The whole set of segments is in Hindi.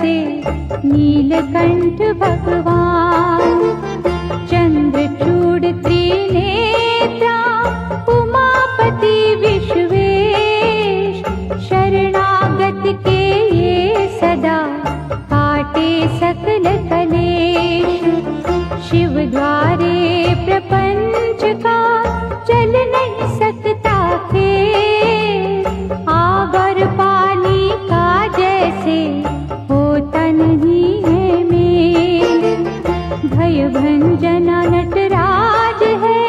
बसे नीलकंठ भगवान। चंद्रचूड़ त्रिनेत्रा उमापति विश्वेश, शरणागत के ये सदा काटे सकल कलेश। शिव द्वारे प्रपंच का चल नहीं सकता खेल, आग और पानी का जैसे होता नहीं है मेल। भय भंजना नटराज है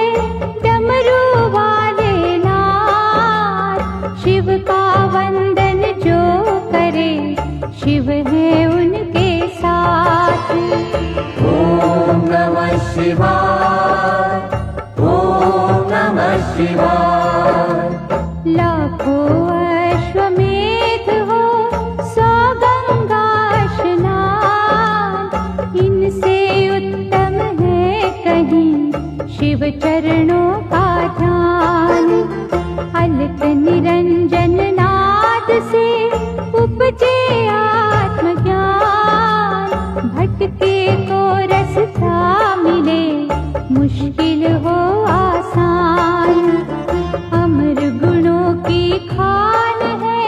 डमरू वाले नाथ, शिव का वंदन जो करे शिव है उनके साथ। ओम नमः शिवाय, ओम नमः शिवाय। लाखों अश्वमेध हो 100 गंगा स्नान, इनसे उत्तम है कहीं शिव चरणों का ध्यान। अलख निरंजन नाद से उपजे आत्मज्ञान, भटके को रास्ता मिले मुश्किल हो आसान। अमर गुणों की खान है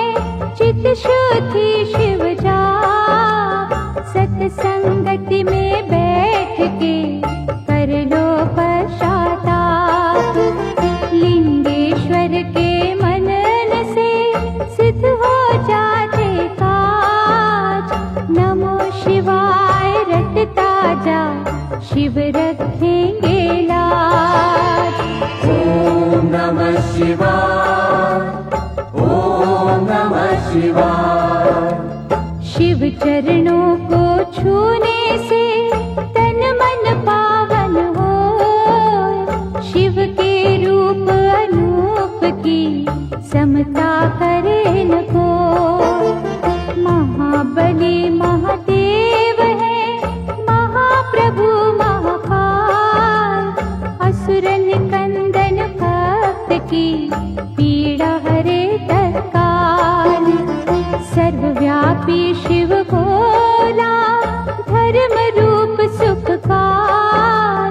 चित शुद्धि शिव जाप, सत्संगति में बैठ के कर लो पश्चाताप। लिंगेश्वर के मनन से सिद्ध हो जाते काज, नमो शिवाय रटता जा शिव रखेंगे लाज। ओम नमः शिवाय, ओम नमः शिवाय। शिव चरणों को छूने से तन मन पावन हो, शिव के रूप अनूप की समता करे न कोई। महाबली महादेव है महाप्रभु महाकाल, असुर निकंदन भक्त की पीड़ा हरे तत्काल। सर्वव्यापी शिव भोला धर्म रूप सुखकार,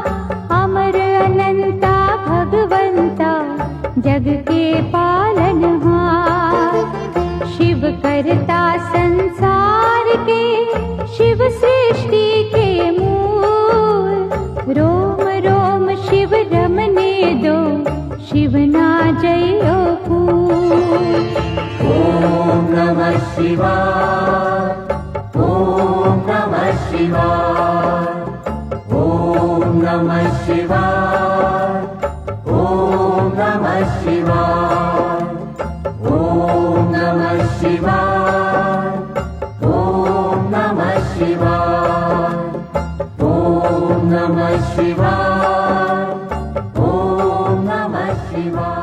अमर अनंता भगवंता जग के पालनहार। शिव करता संसार के शिव सृष्टि के मूल, रोम रोम शिव रमने दो शिव ना जयो फूल। ओम नमः शिवाय, ओम नमः शिवाय। ओम नमः शिवाय, ओम नमः शिवाय। ओम नमः शिवाय, ओम नमः शिवाय। ओम नमः शिवाय, ओम नमः शिवाय।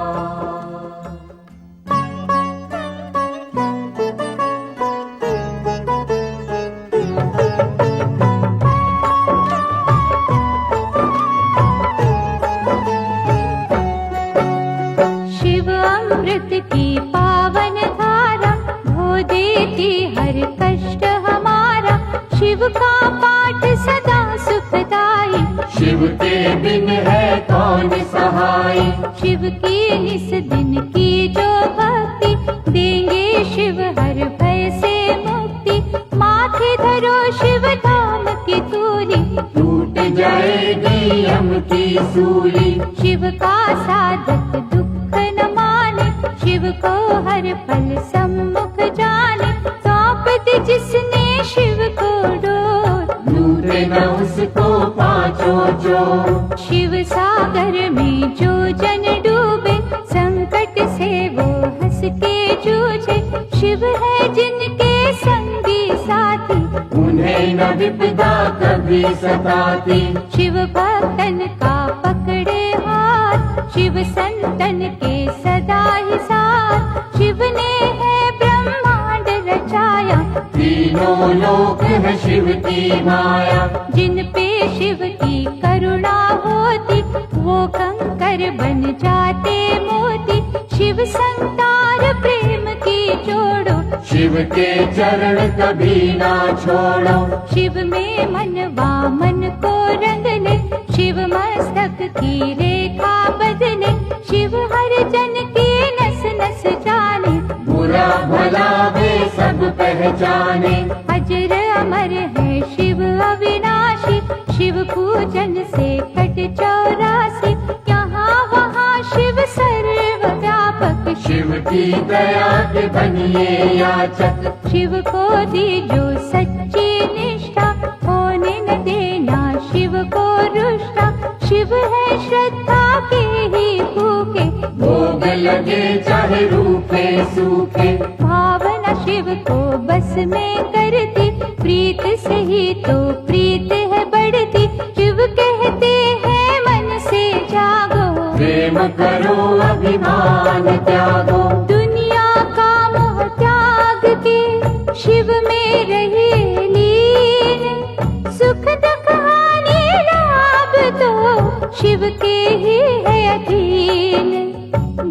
शिव अमृत की पावन धारा धो देती हर कष्ट हमारा, शिव का पाठ सदा सुखदाई। शिव के बिन है कौन सहाय, शिव की निस दिन की जो भक्ति, देंगे शिव हर भय से मुक्ति। माथे धरो शिव धाम की तूली, टूट जाएगी यम की सूली। शिव का साधक दुख न माने, शिव को हर पल सम्मुख जाने। सौंप दे जिसने शिव को डोर, लूटे न उसको पाँचों जोर। शिव सागर में जो जन डूबे, संकट से वो हंस के जूझे। शिव है जिनके संगी साथी, उन्हें न विपदा कभी सताती। शिव भक्तन का पकड़े हाथ, शिव संतन के सदा ही साथ। शिव ने है ब्रह्मांड रचाया, तीनों लोक है शिव की माया। जिन पे शिव की करुणा होती, वो कंकर बन जाते मोती। शिव संतार प्रेम की जोड़ो, शिव के चरण कभी ना छोड़ो। शिव में मन वामन को रंग ले, शिव मस्तक की रेखा बदले, शिव हर जन की नस नस जाने, बुरा भला वे सब पहचाने। अजर अमर है शिव अविनाशी, शिव पूजन से कट 84, यहाँ वहाँ शिव सर्वव्यापक। शिव की दया के बनिए याचक, शिव को दीजो सच्ची निष्ठा, होने न देना शिव को रुष्टा। शिव है श्रद्धा के ही भूखे, भोग लगे चाहे रूखे सूखे। भावना शिव को बस में करती, प्रीत से ही तो प्रीत है बढ़ती। शिव कहते हैं मन से जागो, प्रेम करो अभिमान त्यागो। दुनिया का मोह त्याग के शिव में रहिए लीन, सुख दुख हानि लाभ तो शिव के ही है अधीन।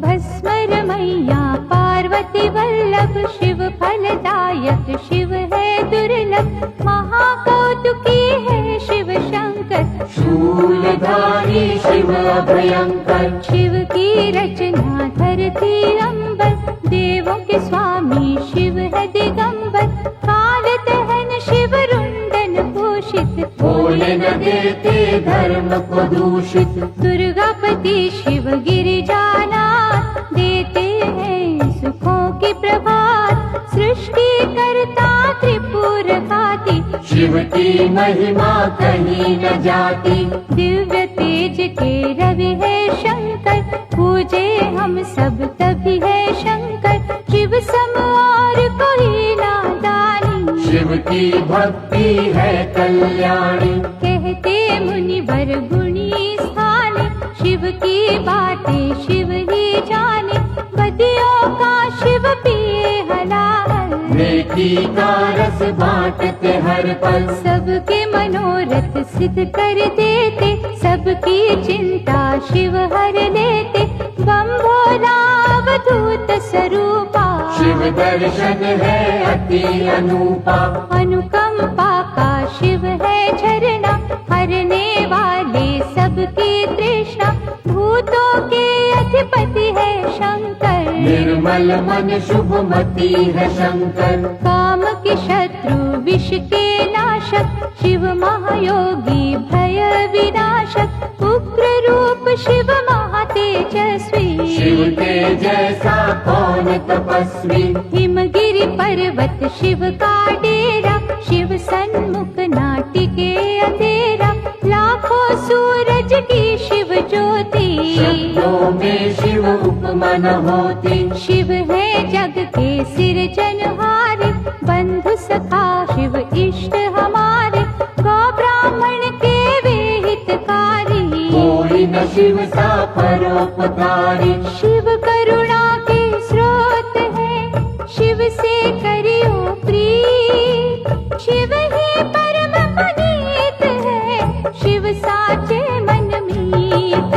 भस्मर मैया पार्वती वल्लभ, शिव फलदायक शिव है दुर्लभ। महाकौतुकी है शिव शंकर, शूलधारी शिव अभयंकर। शिव की रचना धरती अंबर, देवों के स्वामी शिव है दिगंबर। काल दहन शिव रुंडन भूषित, होने न देते धर्म को दूषित। दुर्गापति शिव गिरिजानाथ, देते हैं सुखों की प्रभात। सृष्टि करता त्रिपुर घाती, शिव की महिमा कहीं न जाती। दिव्य तेज के रवि है शंकर, पूजे हम सब तभी है शंकर। शिव सम और कोई नादानी, शिव की भक्ति है कल्याणी। कहते मुनिवर गुणी स्थाने, शिव की बातें शिव ही जाने। बदियों का शिव पिए हलाल, नेकी का रस बांटते हर पल। सबके मनोरथ सिद्ध कर देते, सबकी चिंता शिव हर लेते। बम भोला अवधूत स्वरूपा, शिव दर्शन है अति अनूपा। अनुकंपा का शिव है झरना, हरने वाले सबकी तृष्णा। भूतों के अधिपति है शंकर, निर्मल मन शुभमति है शंकर। काम के शत्रु विष के नाशक, शिव महायोगी भय विनाशक। उग्र रूप शिव महातेजस्वी, शिव के जैसा कौन तपस्वी। हिमगिरि पर्वत शिव का डेरा, शिव सन्मुख नाटिके अंधेरा। लाखों सूरज की शिव ज्योति, शब्दों में शिव उपमा न होती। शिव है जग के सिरजनहारे, बंधु सखा शिव इष्ट हमारे। गौ ब्राह्मण के वे हितकारी, कोई न शिव सा परोपकारी। शिव करुणा के स्रोत है, शिव से करियो प्रीत। शिव ही परम पुनीत है, शिव साचे मन मीत।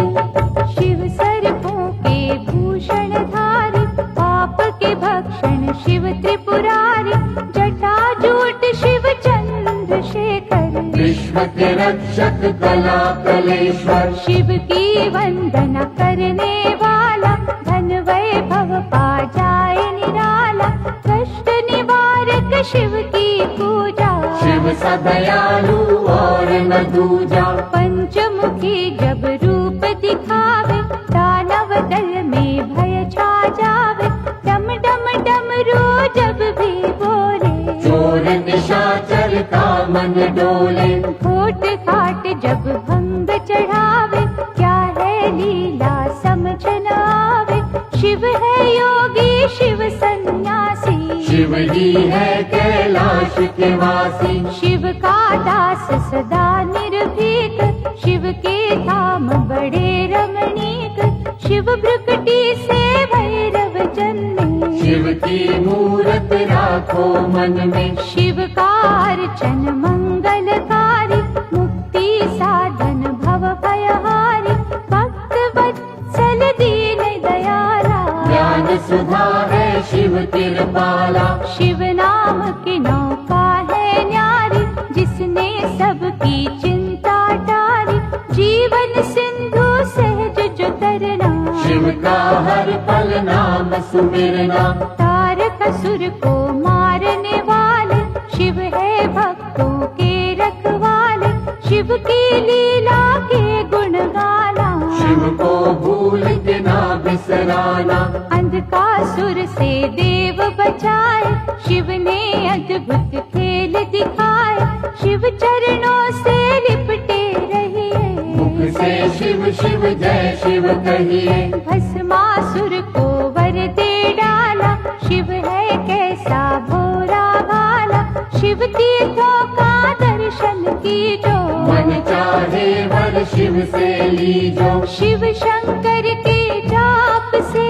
शिव सर्पों के भूषण धारी, पाप के भक्षण शिव त्रिपुरारी। जटा जूट शिव चंद्रशेखर, विश्व के रक्षक कला कलेश्वर। शिव की वंदना करने वाला, धन वैभव पा जाए निराला। कष्ट निवारक शिव की पूजा, शिव सा दयालु और न दूजा। पंचमुखी जब रूप दिखावे, दानव दल में भय छा जावे। डम डम डमरू जब भी बोले, चोर निशाचर का मन डोले। घोट घाट जब भंग चढ़ावे, क्या है लीला समझ न आवे। शिव है योगी शिव सन्यासी, शिव ही है कैलाश के वासी। शिव का दास सदा निर्भीक, शिव के धाम बड़े रमणीक। शिव भ्रुकुटी से भैरव जन्मे, शिव की मूरत राखो मन में। शिव का अर्चन मंगलकारी, मुक्ति साधन भव भयहारी। भक्त वत्सल दीन दयाला, ज्ञान सुधा है शिव कृपाला। शिव नाम की नौका है न्यारी, जिसने सबकी चिंता टारी। जीवन सिंधु सहज जो तरना, शिव का हर पल नाम सुमिरना। तारक असुर को मारने वाले, शिव है भक्तों के रखवाले। शिव की लीला के गुण गाना, शिव को भूल के ना बिसराना। अंधकासुर से देव बचाए, शिव ने अद्भुत खेल दिखाए। शिव चरणों से लिपटे रहिए, मुख से शिव शिव जय शिव कहिए। भस्मासुर को वर दे डाला, शिव है कैसा भोला भाला। शिव तीर्थों का दर्शन कीजो, मन चाहे वर शिव से लीजो। शिव शंकर के जाप से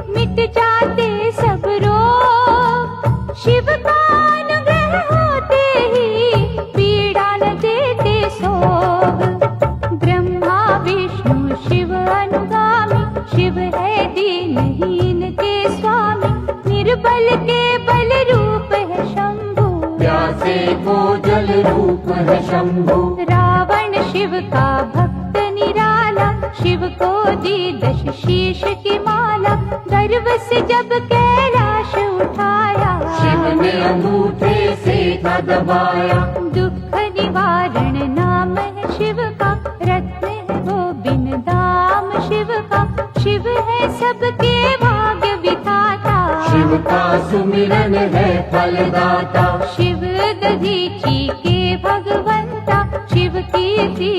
मिट जाते सब रोग। शिव का अनुग्रह होते ही पीड़ा न देते सोग। ब्रह्मा विष्णु शिव अनुगामी, शिव है दीनहीन के स्वामी। निर्बल के बल रूप है शंभु, प्यासे को जल रूप है शंभु। रावण शिव का भक्त निराला, शिव को दी 10 शीश की माला। गर्व से जब कैलाश उठाया, शिव ने अंगूठे से था दबाया। दुख निवारण नाम है शिव का, रत्न है वो बिन दाम शिव का। शिव है सबके भाग्य विधाता, शिव का सुमिरन है फलदाता। शिव दधीची के भगवंता, शिव कीर्ति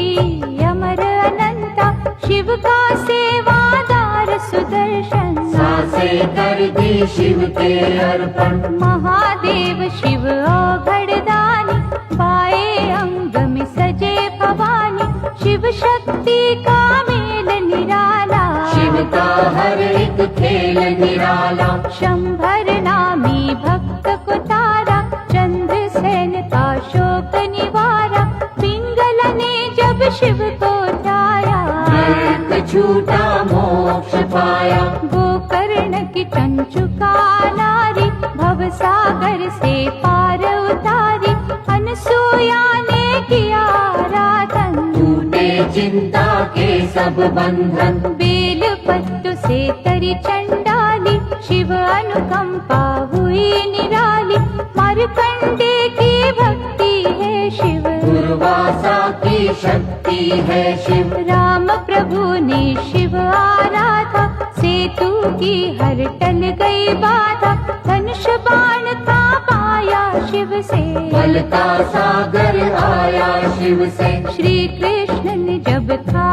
अमर अनंता। शिव का सेवादार सुदर्शन, सांसे कर दी शिव के अर्पण। महादेव शिव औघड़दानी, पाए अंग में सजे भवानी। शिव शक्ति का मेल निराला, शिव का हर एक खेल निराला। शंभर नामी भक्त को तारा, चंद्रसेन का शोक निवारा। पिंगला ने जब शिव को ध्याया, नरक छूटा मोक्ष पाया। गोकर्ण की चंचुका नारी, भवसागर से पार उतारी। अनसुया ने किया आराधन, टूटे चिंता के सब बंधन। बेल पत्तु से तरी चंडाली, शिव अनुकंपा हुई निराली। मार्कंडे की भक्ति है शिव, दुर्वासा की शक्ति है शिव। राम प्रभु ने शिव आराधा, सेतु की हर टल गई बाधा। धनुष बाण था पाया शिव से, बल का सागर आया शिव से। श्री कृष्ण ने जब था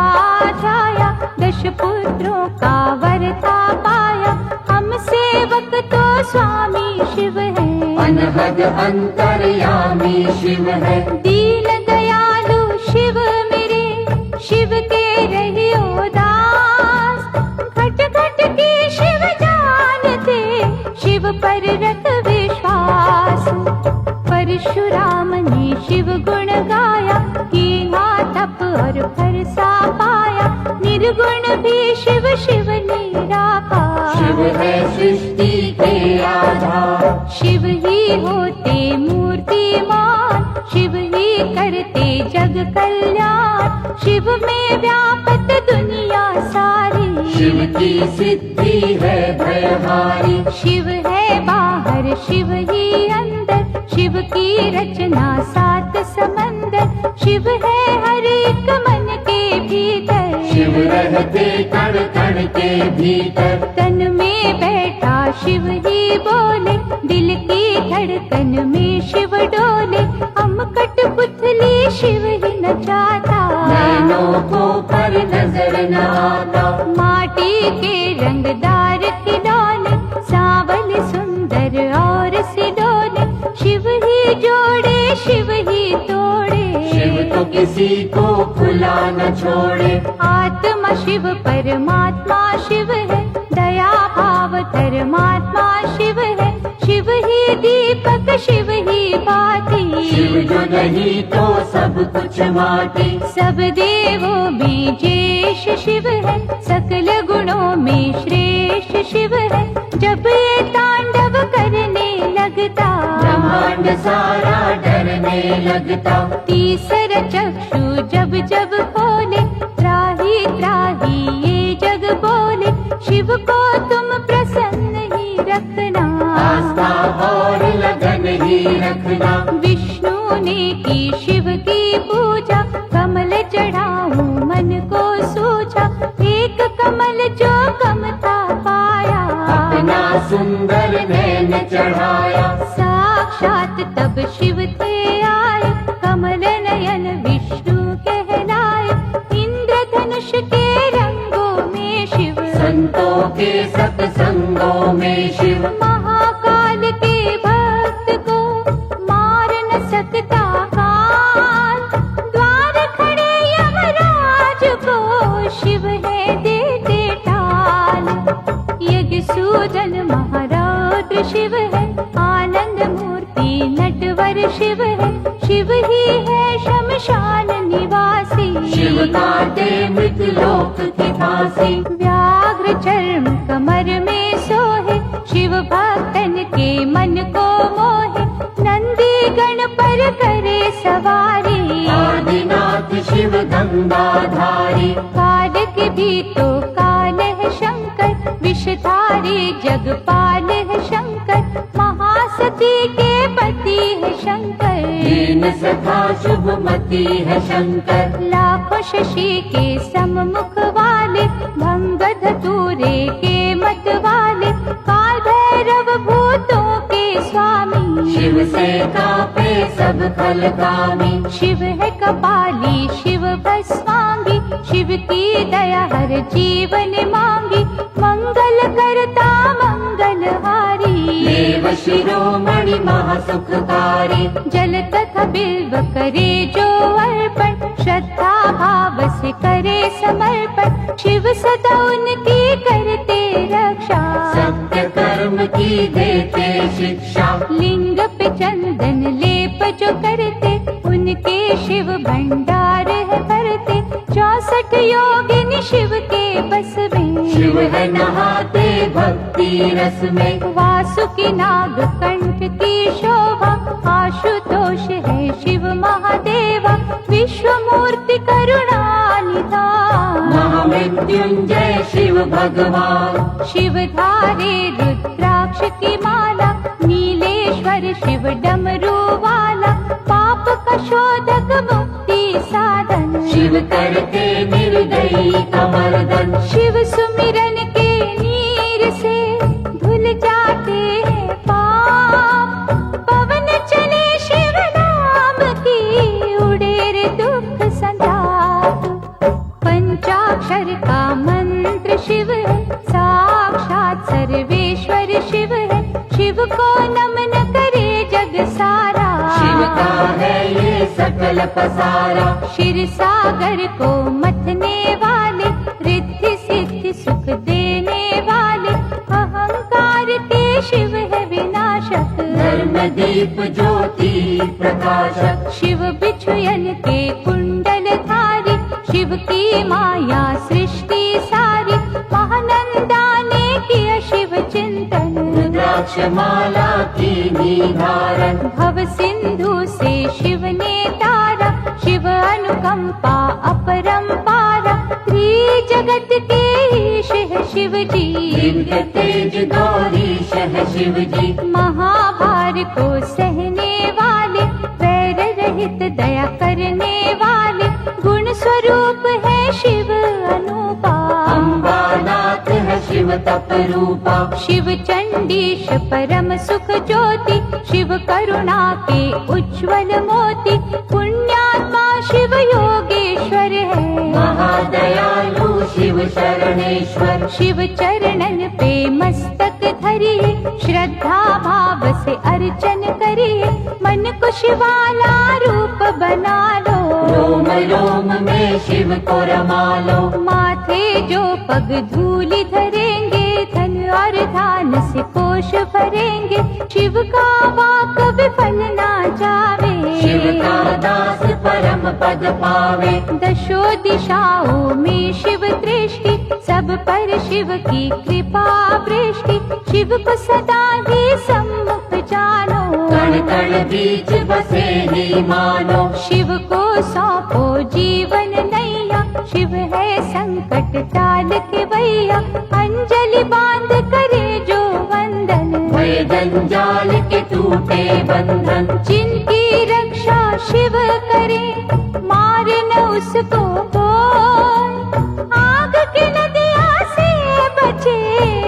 जाया, 10 पुत्रों का वर था पाया। हम सेवक तो स्वामी शिव है, अनहद अंतर्यामी शिव है। दीन दयालु शिव मेरे, शिव के रहियो दास। घट घट की शिव जानते, शिव पर रख विश्वास। परशुराम ने शिव गुण गाया, किया तप और फरसा पाया। निर्गुण भी शिव शिव निराकार, शिव है सृष्टि के आधार। शिव ही होते मूर्तिमान, शिव ही करते जग कल्याण। शिव में व्यापत दुनिया सारी, शिव की सिद्धि है भयहारी। शिव है बाहर शिव ही अंदर, शिव की रचना 7 समंदर। शिव है हर एक मन के भीतर, शिव रहते कण कण के भीतर। तन में बैठा शिव ही बोले, दिल की धड़कन में शिव डोले। हम कठपुतली शिव ही नचाता, नैनों को पर नजर न आता। माटी के रंगदार खिलौने, सांवल सुंदर और सिडोले। शिव ही जोड़े शिव ही तोड़े, शिव तो किसी को खुला न छोड़े। आत्मा शिव परमात्मा शिव है, दया भाव धर्मात्मा शिव है। शिव ही दीपक शिव ही बाती, शिव जो नहीं तो सब कुछ माटी। सब देवों में ज्येष्ठ शिव है, सकल गुणों में श्रेष्ठ शिव है। जब ये तांडव मन सारा डरने लगता। तीसरा चक्षु जब जब खोले, त्राही त्राही ये जग बोले, शिव को तुम प्रसन्न ही रखना, आस्था और लगन ही रखना। विष्णु ने की शिव की पूजा, कमल चढ़ाऊं मन को सूझा, एक कमल जो कम था पाया, अपना सुंदर नैन चढ़ाया। साक्षात तब शिव थे आए, कमल नयन विष्णु कहलाए, इंद्रधनुष के रंगों में शिव, संतों के सत्संगों में शिव। महाकाल के भक्त को मार न सकता काल, द्वार खड़े यमराज को शिव है देते टाल। यज्ञ सूजन महारौद्र शिव है, आनंद मूर्ति नटवर शिव है, शिव ही है शमशान निवासी, शिव काटे मृतलोक की फांसी। व्याघ्र चर्म कमर में सोहे, शिव भक्तन के मन को मोहे, नंदी गण पर करे सवारी, आदिनाथ शिव गंगाधारी। काल के भी तो काल है शंकर, विषधारी जगपाल है शंकर, महासती के पति है शंकर, दीन सखा शुभमती है शंकर। लाखों शशि के सम्मुख वाले, भंग धतूरे के मत वाले, काल भैरव भूतों के स्वामी, शिव से कापे सब खलकामी। शिव है कपाली शिव भस्मांगी, शिव की दया हर जीवन मांगी, मंगल करता मंगलहारी, देव शिरोमणि महासुखकारी। जल तथा बिल्व करे जो अर्पण, श्रद्धा भाव से करे समर्पण, शिव सदा उनकी करते रक्षा, सत्य कर्म की देते शिक्षा। लिंग पे चंदन लेप जो करते, उनके शिव भंडार है भरते, 64 योगिनी शिव के बस में, शिव है नहाते भक्ति रस में। वासुकी नाग कंठ की शोभा, आशुतोष है शिव महादेवा, विश्व मूर्ति करुणा निधान, महामृत्युंजय शिव भगवान। शिव धारे रुद्राक्ष की माला, नीलेश्वर शिव डमरू वाला, पाप का शोधक मुक्ति साधन, शिव करते निर्दयी कमर्दन। शिव सुमिरन के नीर से धुल जाते हैं पाप, पवन चले शिव नाम की, उड़े रे दुख संताप। पंचाक्षर का मंत्र शिव है, साक्षात सर्वेश्वर शिव है, शिव को नमन करे जग सारा, शिव का है ये सकल पसारा। क्षीर सागर को मथने वाले, रिद्धि सिद्धि सुख देने वाले, अहंकार के शिव है विनाशक, धर्म दीप ज्योति प्रकाशक। शिव बिछुयन के कुंडल धारी, शिव की माया सृष्टि सारी, महानंदा ने किया शिव चिंतन, रुद्राक्ष माला की निधारण। भव सिंधु से शिव ने तारा, शिव अनुकंपा अपरंपारा, त्रिजगत के ईश है शिव जी, दिव्य तेज गौरीश है शिव जी। महाभार को सहने वाले, वैर रहित दया करने वाले, गुण स्वरूप है शिव अनुपा, अम्बानाथ है शिव तप रूपा। शिव चंडीश परम सुख ज्योति, शिव करुणा के उज्ज्वल मोती, पुण्यात्मा शिव योगेश्वर है, महादयालु शिव शरणेश्वर। शिव चरणन पे मस्तक धरिए, श्रद्धा भाव से अर्चन करिए, मन को शिवाला रूप बना लो, रोम रोम में शिव को रमा लो। माथे जो पग धूलि धरेंगे, धन और धान से कोश भरेंगे, शिव का वाक विफल ना जावे, शिव का दास परम पद पावे। दशो दिशाओं में शिव दृष्टि, सब पर शिव की कृपा वृष्टि, शिव को सदा ही सम्मुख जानो, कण कण बीच बसे ही मानो। शिव को सौंपो जीवन नैया, शिव है संकट टाल के भैया। अंजलि बांध करे जो वंदन, भय जंजाल के टूटे बंधन। जिनकी रक्षा शिव करे, मारे न उसको कोई। आग की नदिया से बचे,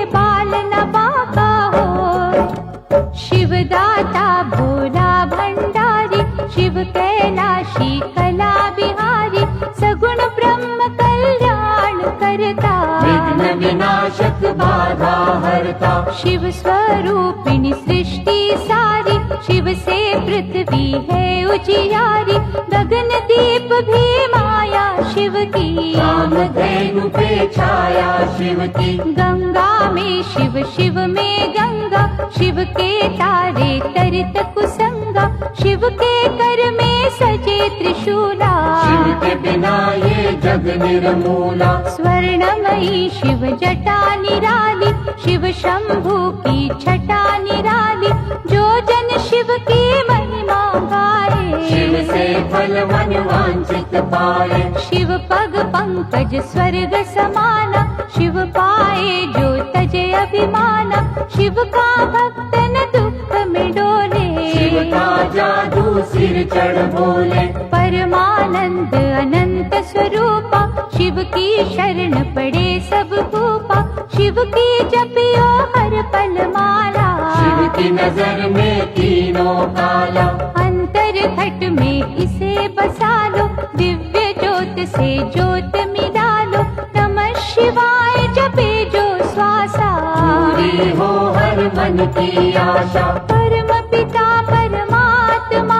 बाल न बाका हो। शिव दाता भोला भंडारी, शिव कैलाशी कला बिहारी। सगुण ब्रह्म कल्याण करता, विघ्न विनाशक बाधा हरता। शिव स्वरूपिणी सृष्टि सारी, शिव से पृथ्वी है उजियारी। गगन दीप भी माया शिव की, कामधेनु पे छाया शिव की। गंगा में शिव, शिव में गंगा। शिव के तारे तरित कुसंगा, शिव के कर में सजे त्रिशूला। शिव के बिना ये जग निर्मूला। स्वर्णमयी शिव जटा निराली, शिव शंभु की छटा निराली। जो जन शिव की महिमा गाए, शिव से फल मन वांछित पाए। शिव पग पंकज स्वर्ग समाना, शिव पाए जो तजे अभिमाना। शिव का भक्त न दुख में डोले, शिव का जादू सिर चढ़ बोले। परमानंद अनंत स्वरूपा, शिव की शरण पड़े सब भूपा। शिव की जपियो हर पल माला, शिव की नजर में तीनों काला। अंतर घट में इसे बसा लो, दिव्य ज्योत से ज्योत मिला लो। नमः शिवाय जपे जो श्वासा, पूरी हो हर मन की आशा। परम पिता परमात्मा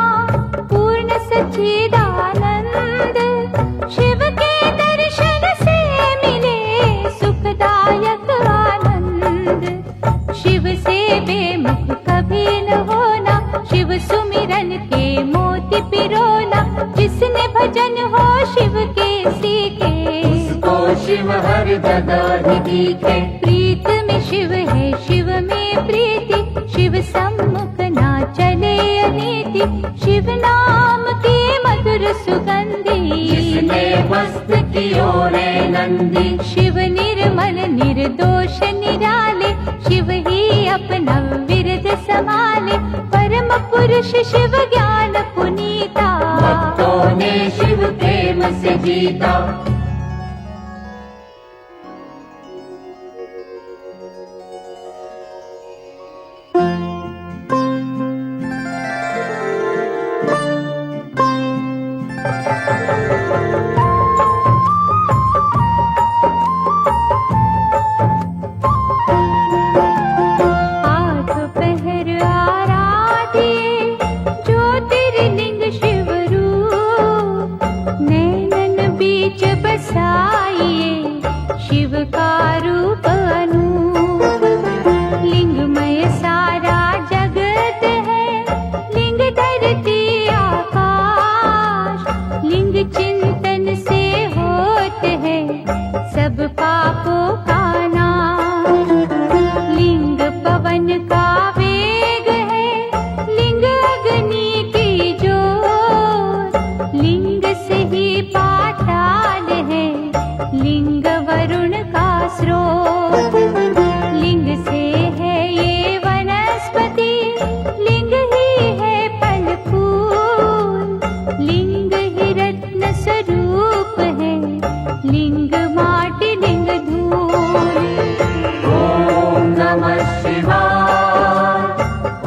पूर्ण सच्चिदानंद, शिव के दर्शन से मिले सुखदायक आनंद। शिव से बेमुख कभी न होना, शिव सुमिरन के मोती पिरोना। जिसने भजन हो शिव के सीखे, उसको शिव हर जगह ही दिखे। प्रीत में शिव है शिव में प्रीति, शिव सम्मुख ना चले अनीति। शिव नाम की मधुर सुगंधी, जिसने मस्त कियो रे नंदी। शिव निर्मल निर्दोष निराले, शिव ही अपना विरद संभाले। परम पुरुष शिव ज्ञान पुनीता, भक्तों ने शिव प्रेम से जीता। शिव का रूप अनूप, लिंगमय सारा जगत है। लिंग धरती आकाश, लिंग चिंतन से होते है सब पापों का नाश। लिंग पवन का वेग है, लिंग अग्नि की ज्योत। लिंग से ही पाताल है, लिंग वरुण का स्रोत। लिंग से है ये वनस्पति, लिंग ही है फल फूल। लिंग ही रत्न स्वरूप है, लिंग माटी लिंग धूल। ओम नमः शिवाय,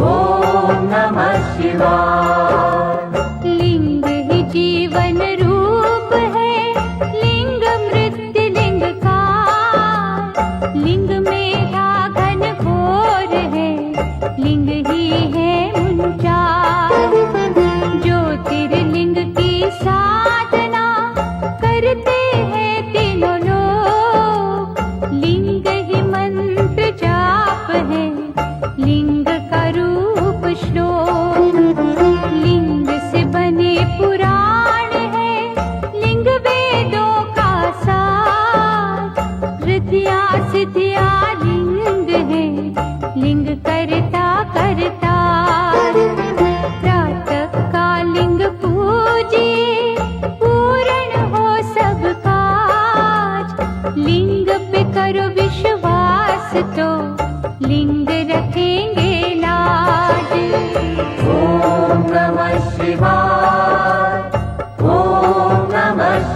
ओम नमः शिवाय। लिंग ही जीवन रूप है, लिंग मृत्यु लिंग काल। लिंग मेरा घन घोर है, लिंग ही है मुंचार। ज्योतिर्लिंग की साधना करते हैं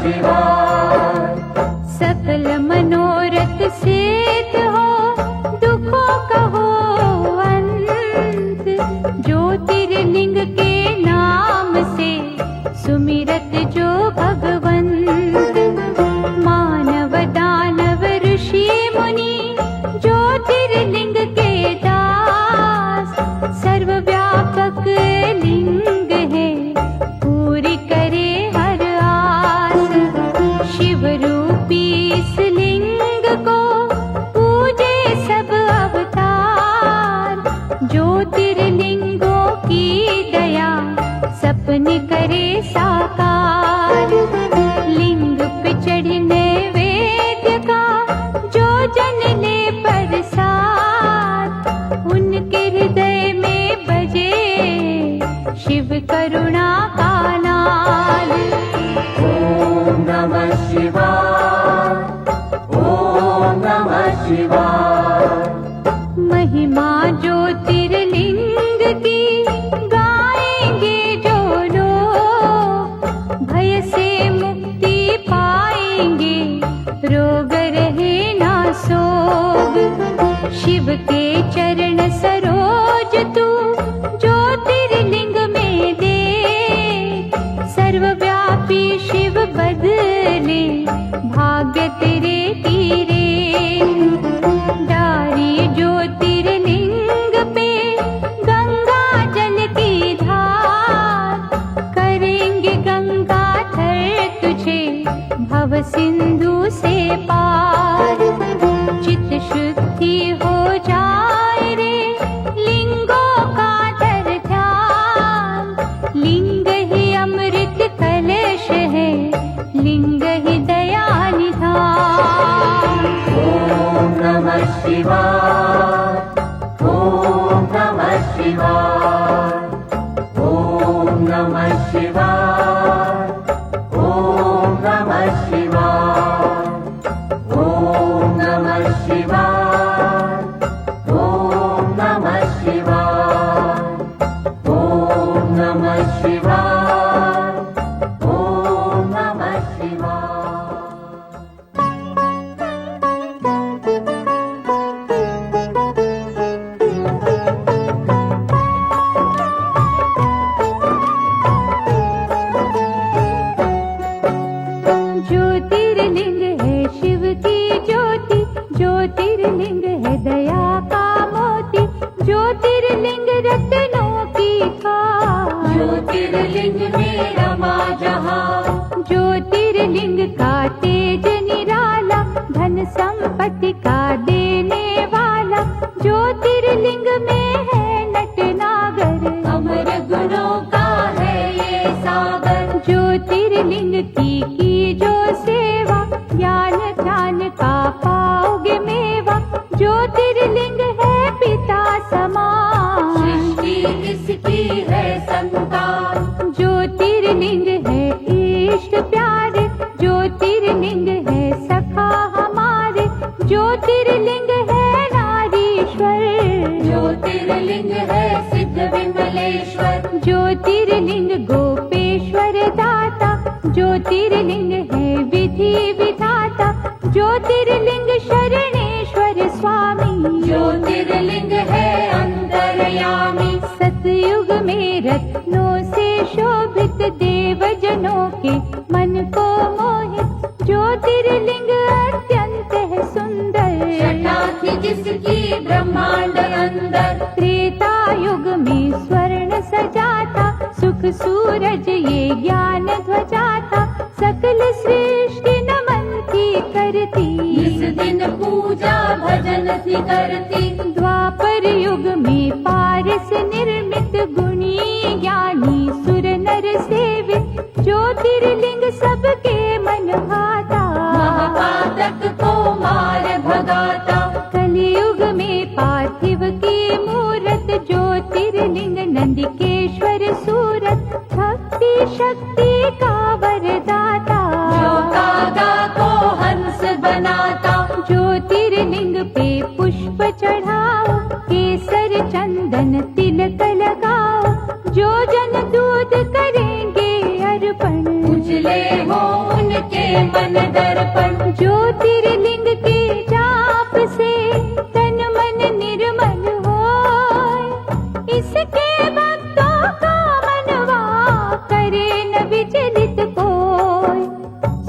शिवाय। सकल मनोरथ सिद्ध हो, दुखों का हो अंत। ज्योतिर्लिंग के नाम से सुमिरत जो भगवंत। मानव दानव ऋषि मुनि ज्योतिर्लिंग के दास। सर्वव्यापक लिंग है, पूरी करे हर आस। शिव रूपी इस लिंग को पूजे सब अवतार। ज्योतिर्लिंगों की दया सपने करे साकार। लिंग पे चढ़ने वेद्य का जो जन ले प्रसाद। उनके हृदय में बजे शिव करुणा का नाद। ओम नमः शिवाय, ओम नमः शिवाय। महिमा ज्योतिर्लिंग की गाएंगे जो लोग। भय से मुक्ति पाएंगे, रोग रहे ना सोग। शिव के चरण सरोज तू ज्योतिर्लिंग में दे। सर्वव्यापी शिव बदले भाग्य तेरे तीरे। डारी ज्योतिर्लिंग पे गंगा जल की धार। करेंगे गंगाधर तुझे भव सिंधु से पार। चित शुद्धि हो जाए रे लिंगों का धर ध्यान। लिंग ही अमृत कलश है, लिंग ही दया निधान। ओम नमः शिवाय, ओम नमः शिवाय। ओम नमः शिवाय, ओम नमः शिवाय। ओम नमः शिवाय, ओम नमः शिवाय। ओम नमः शिवाय, ओम नमः शिवाय। ज्योतिर्लिंग है शिव की ज्योति। ज्योतिर्लिंग है दया का मोती। ज्योतिर्लिंग रत्नों की खान। ज्योतिर्लिंग में रमा जहाँ। ज्योतिर्लिंग का तेज निराला, धन संपत्ति का देने वाला। ज्योतिर्लिंग में है नटनागर, अमर गुणों का है ये सागर। ज्योतिर्लिंग की जो सेवा, ज्ञान ध्यान का पाओगे मेवा। ज्योतिर्लिंग है पिता समान, सृष्टि इसकी है संतान। ज्योतिर्लिंग है इष्ट प्यारे। ज्योतिर्लिंग है सखा हमारे। ज्योतिर्लिंग है नारीश्वर। ज्योतिर्लिंग है सिद्ध विमलेश्वर। ज्योतिर्लिंग गोपेश्वर दाता। ज्योतिर्लिंग है विधि विधाता। ज्योतिर्लिंग शरणेश्वर स्वामी। ज्योतिर्लिंग है अंतर्यामी। सतयुग में रत्नों से शोभित, देवजनों के मन को मोहित। ज्योतिर्लिंग अत्यंत है सुंदर, छटा थी जिसकी ब्रह्मांड अंदर। त्रेता युग में स्वर्ण सजाता। सुख सूरज ये ज्ञान ध्वजा था। सकल सृष्टि नमन थी करती, इस दिन पूजा भजन थी करती। द्वापर युग में पारस निर्मित, गुणी ज्ञानी सुर नर सेवित। ज्योतिर्लिंग सबके मन भाता, महापातक को मार भगाता। कलियुग में पार्थिव की मूरत। ज्योतिर्लिंग नंदिकेश्वर सूरत। भक्ति शक्ति का वरदाता, जो कागा को हंस बनाता। ज्योतिर्लिंग पे पुष्प चढ़ाओ, केसर चंदन तिलक लगाओ। जो जन दूध करेंगे अर्पण, उजले हो उनके मन दर्पण। ज्योतिर्लिंग के जाप से तन मन निर्मल होय, इसके भक्तों का मनवा करे न विचलित कोय।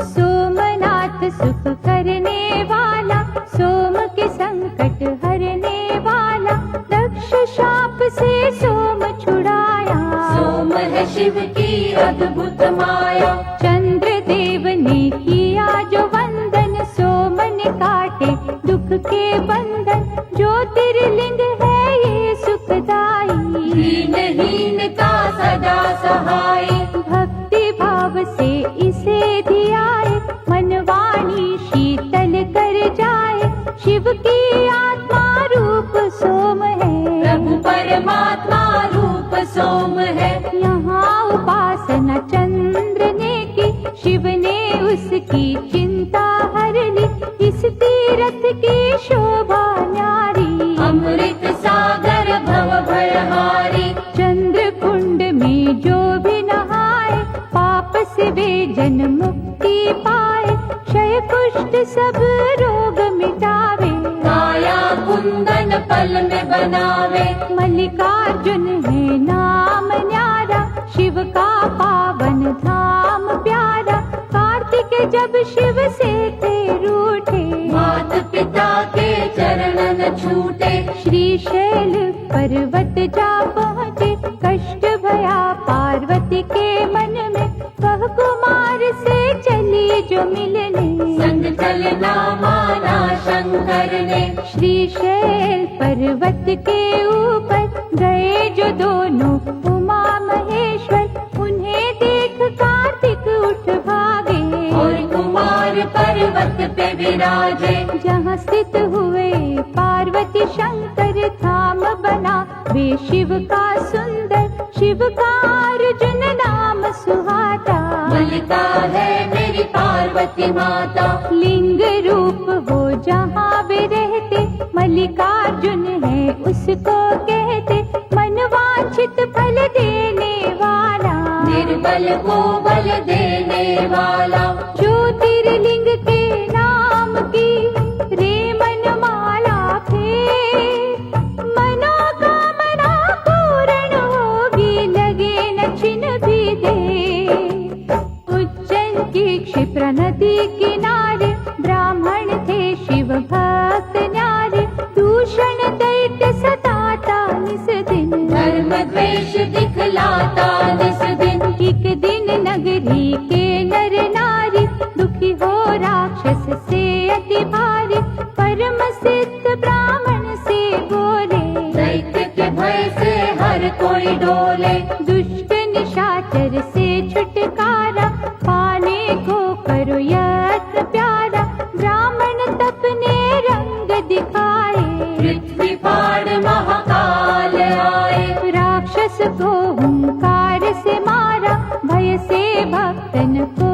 सोमनाथ सुख करने वाला, सोम के संकट हरने वाला, दक्ष शाप से सोम छुड़ाया। सोम है शिव की अद्भुत माया। चंद्र देव ने किया जो वंदन, सोम ने काटे दुख के बंधन। ज्योतिर्लिंग है ये सुखदाई, दीनहीन का सदा सहाय। भक्ति भाव से इसे धियाए, मन वाणी शीतल कर जाए। शिव की आत्मा रूप सोम है, प्रभु परमात्मा रूप सोम है। यहाँ उपासना चंद्र ने की, शिव ने उसकी चिंता हर ली। इस तीरथ की शोभा न्यारी, अमृत सागर भव भयहारी। चंद्र कुंड में जो भी नहाए, पाप से वे जन मुक्ति पाए। क्षय कुष्ठ सब रोग मिटावे, काया कुंदन पल में बनावे। मल्लिकार्जुन है नाम न्यारा, शिव का पावन धाम प्यारा। कार्तिक जब शिव से थे रूठे, मात पिता के चरण न छूटे। श्रीशैल पर्वत जा पहुँचे, कष्ट भया पार्वती के मन में। वह कुमार से चली जो मिलने, संग चलना माना शंकर ने। श्रीशैल पर्वत के ऊपर गए जो दोनों उमा महेश्वर। उन्हें देख कार्तिक उठ भागे, और कुमार पर्वत पे विराजे। जहाँ स्थित हुए पार्वती शंकर, धाम बना वे शिव का सुंदर। शिव का अर्जुन नाम सुहाता, मल्लिका है मेरी पार्वती माता। लिंग रूप हो जहाँ वे रहते, मल्लिकार्जुन है उसको कहते। मनवांछित फल देने वाला, निर्बल को बल देने वाला। ज्योतिर्लिंग के नाम की रे मनमाला फेर, मनोकामना पूर्ण होगी, लगे न छिन भी दे। उज्जैन की क्षिप्रा नदी किनारे, ब्राह्मण थे शिव भक्त न्यारे। दूषण दैत्य सताता निस दिन, धर्म द्वेष दिखलाता निस दिन। एक दिन नगरी के नर नारी, दुखी हो राक्षस से अति भारी। परम सिद्ध ब्राह्मण से बोले, दैत्य के भय से हर कोई डोले। दुष्ट निशाचर से छुटकारा, पाने को करो यत्न प्यारा। ब्राह्मण तपने रंग दिखाए, पृथ्वी फाड़ महाकाल आए। राक्षस को हुंकार से मारा, भय से भक्तन को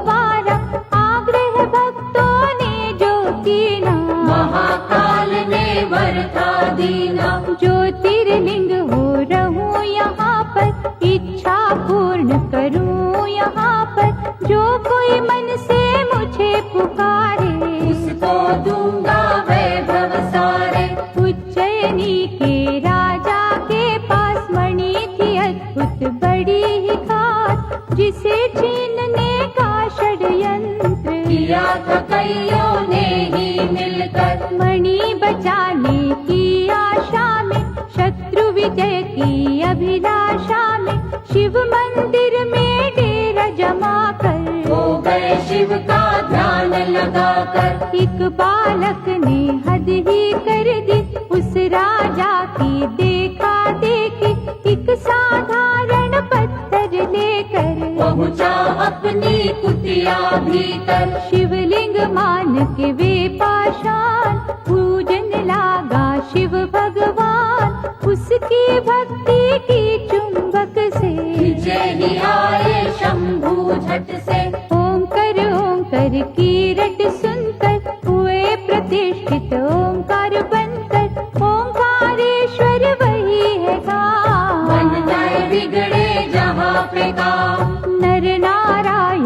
वारा। आग्रह भक्तों ने जो कीना, महाकाल ने वर था दीना। ज्योतिर्लिंग हो रहूं यहाँ पर, इच्छा पूर्ण करूं यहाँ पर। जो कोई मन से मुझे पुकारे, उसको दूंगा वैभव सारे। उज्जैनी के राजा के पास मणि थी अद्भुत बड़ी ही खास, जिसे छीनने का षड्यंत्र किया था कईयों ने ही मिलकर। मणि बचाने की आशा में, शत्रु विजय की अभिलाषा में। शिव मंदिर में डेरा जमा कर, हो गए शिव का ध्यान लगाकर। एक बालक ने हद ही कर दी, उस राजा की देखा देखी। एक साधारण पत्थर लेकर पहुँचा अपनी कुटिया भीतर। शिवलिंग मान के वे पाषाण, पूजन लागा शिव भगवान। उसकी भक्ति की चुंबक से जय ही आए शंभू झट से। ओंकार ओंकार की रट सुनकर, हुए प्रतिष्ठित ओंकार बनकर। ओंकारेश्वर वही है बन जाए बिगड़े जहाँ पे काम। नर नारायण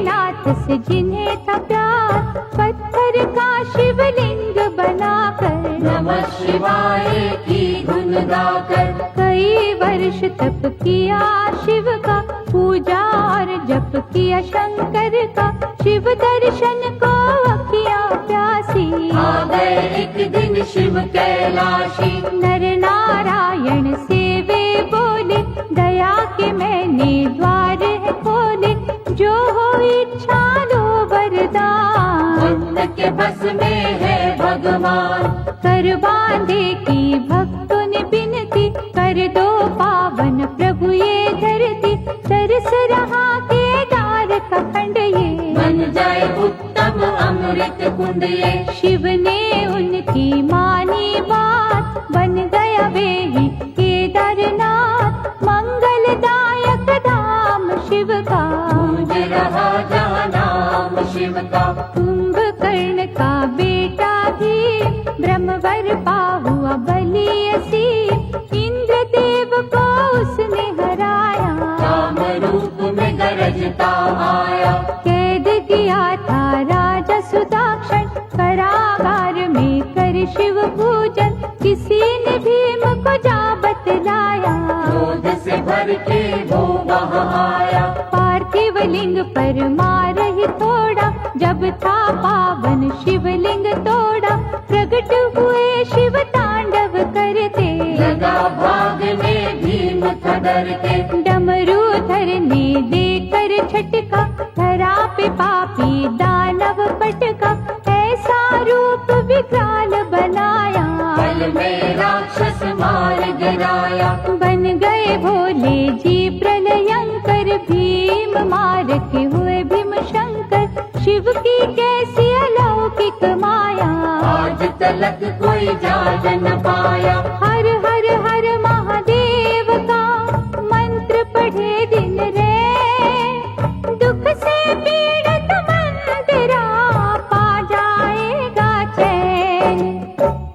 नाथ से जिन्हें था प्यार, पत्थर का शिवलिंग बनाकर नमः शिवाय की धुन गाकर कई वर्ष तप किया शिव का, पूजा और जप किया शंकर का, शिव दर्शन को अखियां प्यासी। आ गए एक दिन शिव कैलाशी, नर नारायण से वे बोले, दया के मैंने द्वार है खोले, जो हो इच्छा लो वरदान। भक्त के बस में है भगवान, कर बांधे की भक्तों ने बिनती, कर दो पावन प्रभु ये धरती, तरस रहा केदार का खंड ये, बन जाए उत्तम अमृत कुंड ये। शिव ने उनकी मानी बात, बन गया वे ही केदारनाथ, मंगलदायक धाम शिव का, गूंज रहा जहाँ नाम शिव का। कुंभकर्ण का बेटा भी ब्रह्मवर पा हुआ बलियसी, इंद्रदेव को उसने हराया, काम रूप में गरजता आया। कैद किया था राजा सुदाक्षण, कारागार में कर शिव पूजन, किसी ने भीम को जा बतलाया, क्रोध से भर के वो वहाँ आया। पार्थिव लिंग पर मार ही थोड़ा, जब था पावन शिवलिंग तोड़ा, प्रकट हुए शिव तांडव करते, लगा भागने भीम था डर के। डमरूधर ने देकर छटका, धरा पे पापी दानव पटका, ऐसा रूप विकराल बनाया, पल में राक्षस मार गिराया। बन गए भोले जी प्रलयंकर, भीम मार के हुए भीम शंकर, शिव की कैसी अलौकिक माया, आज तलक कोई जान न पाया। हर हर हर महादेव का मंत्र पढ़े दिन रे, दुख से पीड़ित मन तेरा पा जाएगा चैन।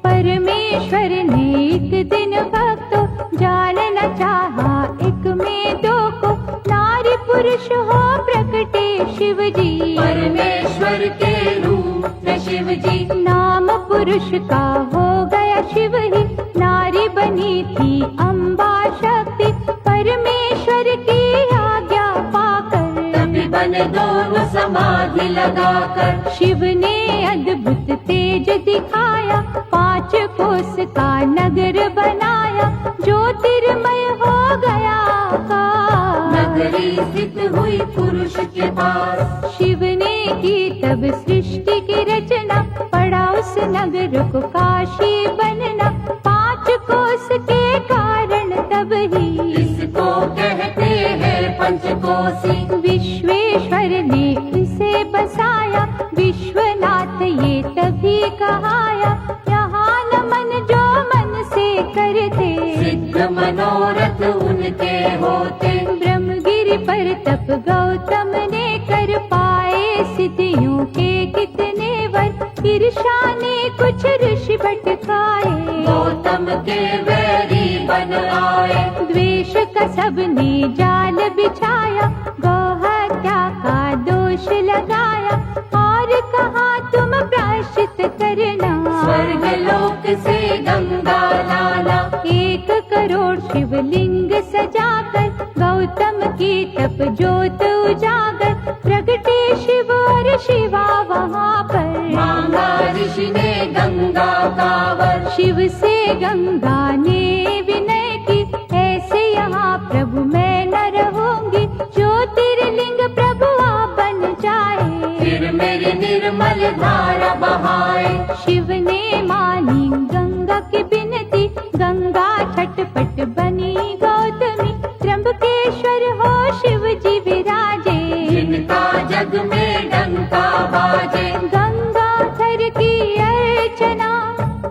परमेश्वर ने एक दिन भक्तों जानना चाहा, एक में दो को, नारी पुरुष हो प्रकटे शिव जी, परमेश्वर के रूप में शिव जी। नाम पुरुष का हो गया शिव ही, नारी बनी थी अम्बा शक्ति, परमेश्वर की आज्ञा पाकर तभी बने दोनों समाधि लगाकर। शिव ने अद्भुत तेज दिखाया, 5 कोस का नगर बनाया, ज्योतिर्मय हो गया आकाश। नगरी स्थित हुई पुरुष के पास, शिव ने की तब सृष्टि की रचना, पड़ा उस नगर को काशी बनना, 5 कोस के कारण तब ही इसको कहते हैं पंचकोसी। विश्वेश्वर ने इसे बसाया, विश्वनाथ ये तभी कहाया, यहाँ नमन जो मन से करते, सिद्ध मनोरथ उनके होते। ब्रह्मगिरि पर तप गौतम ने कर पाए, सिद्धियों के कितने वर, ईर्षा ने कुछ ऋषि भटकाए, गौतम के वैरी बन आए। द्वेष का सबने जाल बिछाया, गौ हत्या का दोष लगाया, और कहा तुम प्रायश्चित करना, स्वर्ग लोक से गंगा लाना। 1 करोड़ शिवलिंग सजाकर, गौतम की तप ज्योत उजागर, प्रगटे शिव और शिवा वहाँ पर, मांगा ऋषि ने गंगा का वर। शिव से गंगा ने विनय की, ऐसे यहाँ प्रभु मैं न रहूंगी, ज्योतिर्लिंग प्रभु आप बन जाए, फिर मेरी निर्मल धारा बहाए। शिव ने मानी गंगा की बिनती, गंगा छटपट बनी गौतमी, त्र्यंबकेश्वर हो शिव जी विराजे, जिनका जग में डंका बाजे। गंगा थर की अर्चना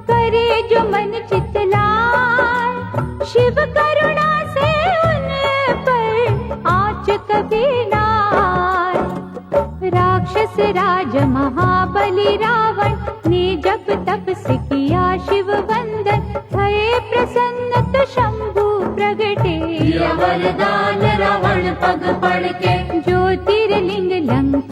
करे जो मन चितलाए, शिव करुणा से उन पर आँच कभी ना आए। राक्षस राज महाबली रावण ने जब तप से किया शिव वंदन, भये प्रसन्न तो शंभु प्रगटे, दिया वरदान रावण पग पड़ के, ज्योतिर्लिंग लंका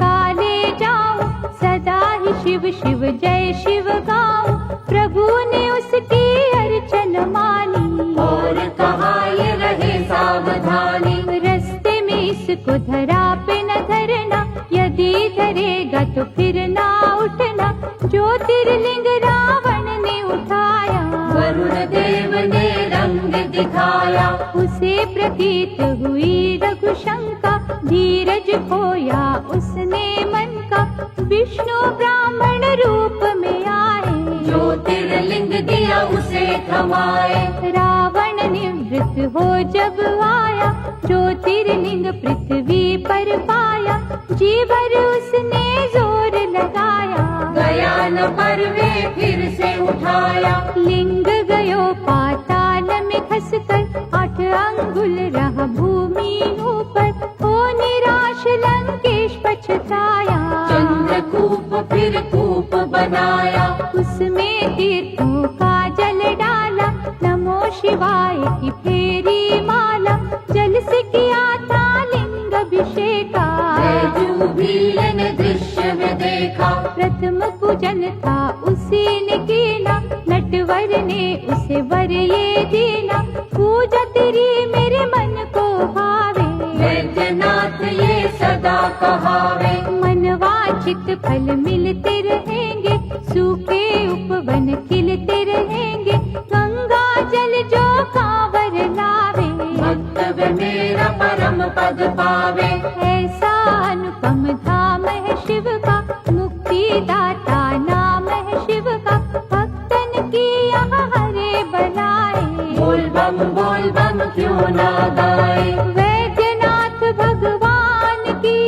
शिव शिव जय शिव गाऊं, प्रभु ने उसकी अर्चन मानी। और कहा ये रहे सावधानी, रस्ते में इसको धरा पे न धरना, यदि धरेगा तो फिर ना उठना। ज्योतिर्लिंग रावण ने उठाया, वरुण देव ने रंग दिखाया। उसे प्रतीत हुई रघुशंका, धीरज खोया उसने मन का। विष्णु ब्राह्मण रूप में आए, ज्योतिर्लिंग दिया उसे थमाए। रावण निवृत्त हो जब आया, ज्योतिर्लिंग पृथ्वी पर पाया। जी भर उसने जोर लगाया, गया न परवे फिर से उठाया। लिंग गयो पाताल में खसकर, 8 अंगुल रहा भूमि ऊपर। हो निराश लंकेश पछताया, चंद्रकूप फिर कूप बनाया। उसमें तीर्थों का जल डाला, नमो शिवाय की फेरी माला। जल से किया था लिंग अभिषेका, जूबील ने दृश्य में देखा। प्रथम पूजन था उसी ने कीना, नटवर ने उसे वर ये दीना। पूजा तेरी मेरे मन को भावे, वैद्यनाथ ये सदा कहावे। मनवांछित फल मिलते रहेंगे, सूखे उपवन खिलते रहेंगे। गंगा जल जो कांवर लावे, भक्त मेरा परम पद पावे। ऐसा अनुपम धाम है शिव का, मुक्तिदाता नाम है शिव का। भक्तन की यहाँ हरे बनाए, बोल बम क्यों ना गाए। वैद्यनाथ भगवान की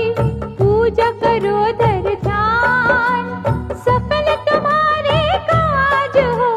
पूजा करो धर ध्यान। सफल तुम्हारे काज हो,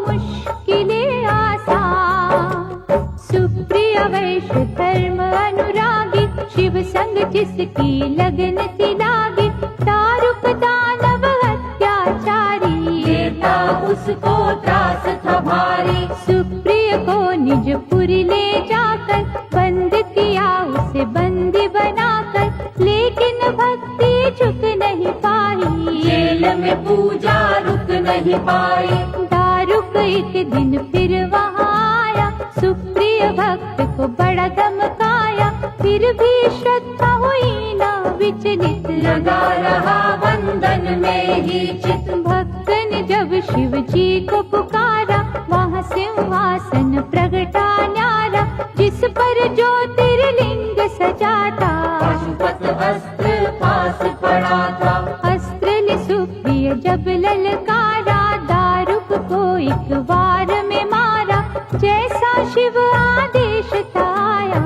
मुश्किलें आसान। सुप्रिय वैश्य धर्म अनुरागी, शिव संग जिसकी लगन थी लागी। दारुक दानव अत्याचारी, देता उसको त्रास था भारी। सुप्रिय को निज पुरी ले जाकर, बंद किया उसे बंदी बनाकर। लेकिन भक्ति झुक नहीं पाई, जेल में पूजा रुक नहीं पाई। दारुक एक दिन फिर वहाँ आया, सुप्रिय भक्त को बड़ा धमकाया। फिर भी श्रद्धा हुई ना विचलित, लगा रहा बंधन में ही चित। भक्त ने जब शिव जी को पुकारा, वहाँ सिंहासन प्रगटा न्यारा। जिस पर ज्योतिर्लिंग सजा था, पशुपत अस्त्र पास पड़ा था। अस्त्र ले सुप्रिय जब ललकारा, दारुक को एक वार में मारा। जैसा शिव आदेश था आया,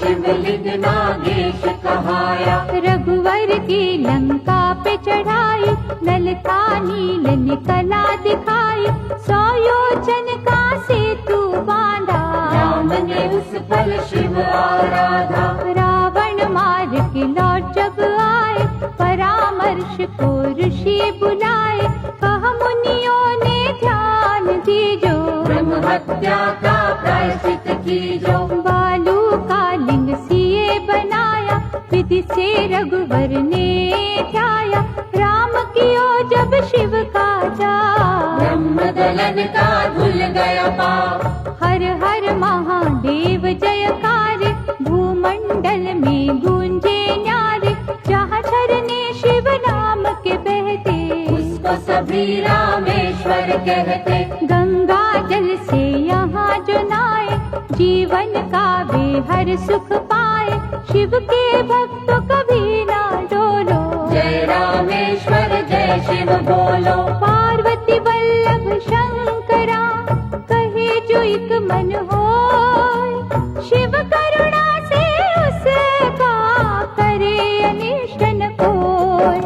शिवलिंग नागेश कहाया। रघुवर की लंका पे चढ़ाई, ललता नील ने कला दिखाई। 100 योजन का सेतु बांधा, राम ने उस पल शिव आराधा। रावण मार के लौट जब आए, परामर्श को ऋषि बुलाए। कहा मुनियों ने ध्यान दीजो, ब्रह्म हत्या का प्रायश्चित कीजो। बालू का लिंग सिए बनाया, विधि से रघुवर ने ध्याया। राम कियो जब शिव का जा, ब्रह्म दलन का धुल गया पाप। हर हर महादेव जयकार, भूमंडल में गूंजे न्यारे। जहाँ झरने शिव नाम के बहते, उसको सभी रामेश्वर कहते। गंगा जल से यहाँ जो नाए, जीवन का वे हर सुख पाए। शिव के भक्त कभी ना डोलो, जय रामेश्वर जय शिव बोलो। पार्वती वल्लभ शंकरा, कहे जो एक मन होय। शिव करुणा से उसका करे अनिष्ट न कोय।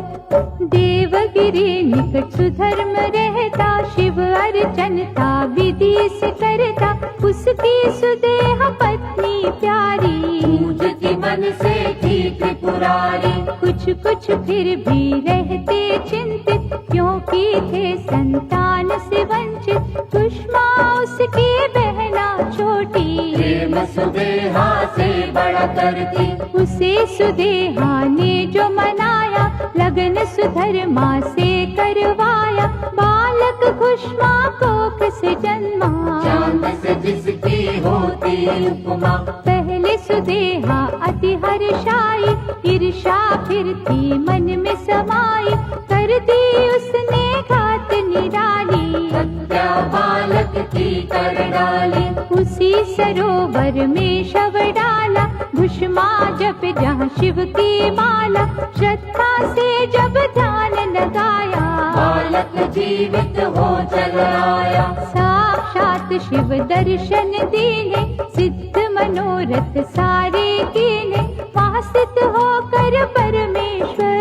देवगिरी निकट सुधर्म रहता, शिव अर्चनता विधि से करता। उसकी सुदेह पत्नी प्यारी, पूजती मन से थी त्रिपुरारी। कुछ कुछ फिर भी रहते चिंतित, क्योंकि थे संतान से वंचित। सुषमा उसकी बहना छोटी, प्रेम सुदेहा से बड़ा करती। उसे सुदेहा ने जो मनाया, लगन सुधर्मा से कर करवाया, बालक खुशमा कोख से जन्मा। चांद से जिसकी होती उपमा, पहले सुदेहा अति हर्षाई, ईर्षा फिर थी मन में समाई, कर दी उसने घात निराली। हत्या बालक की कर डाली, उसी सरोवर में शव डाला, भुष्मा जप जहाँ शिव की माला, श्रद्धा से जब ध्यान लगाया, बालक जीवित हो चल आया। साक्षात शिव दर्शन दीने, सिद्ध मनोरथ सारे कीने, वहाँ स्थित होकर परमेश्वर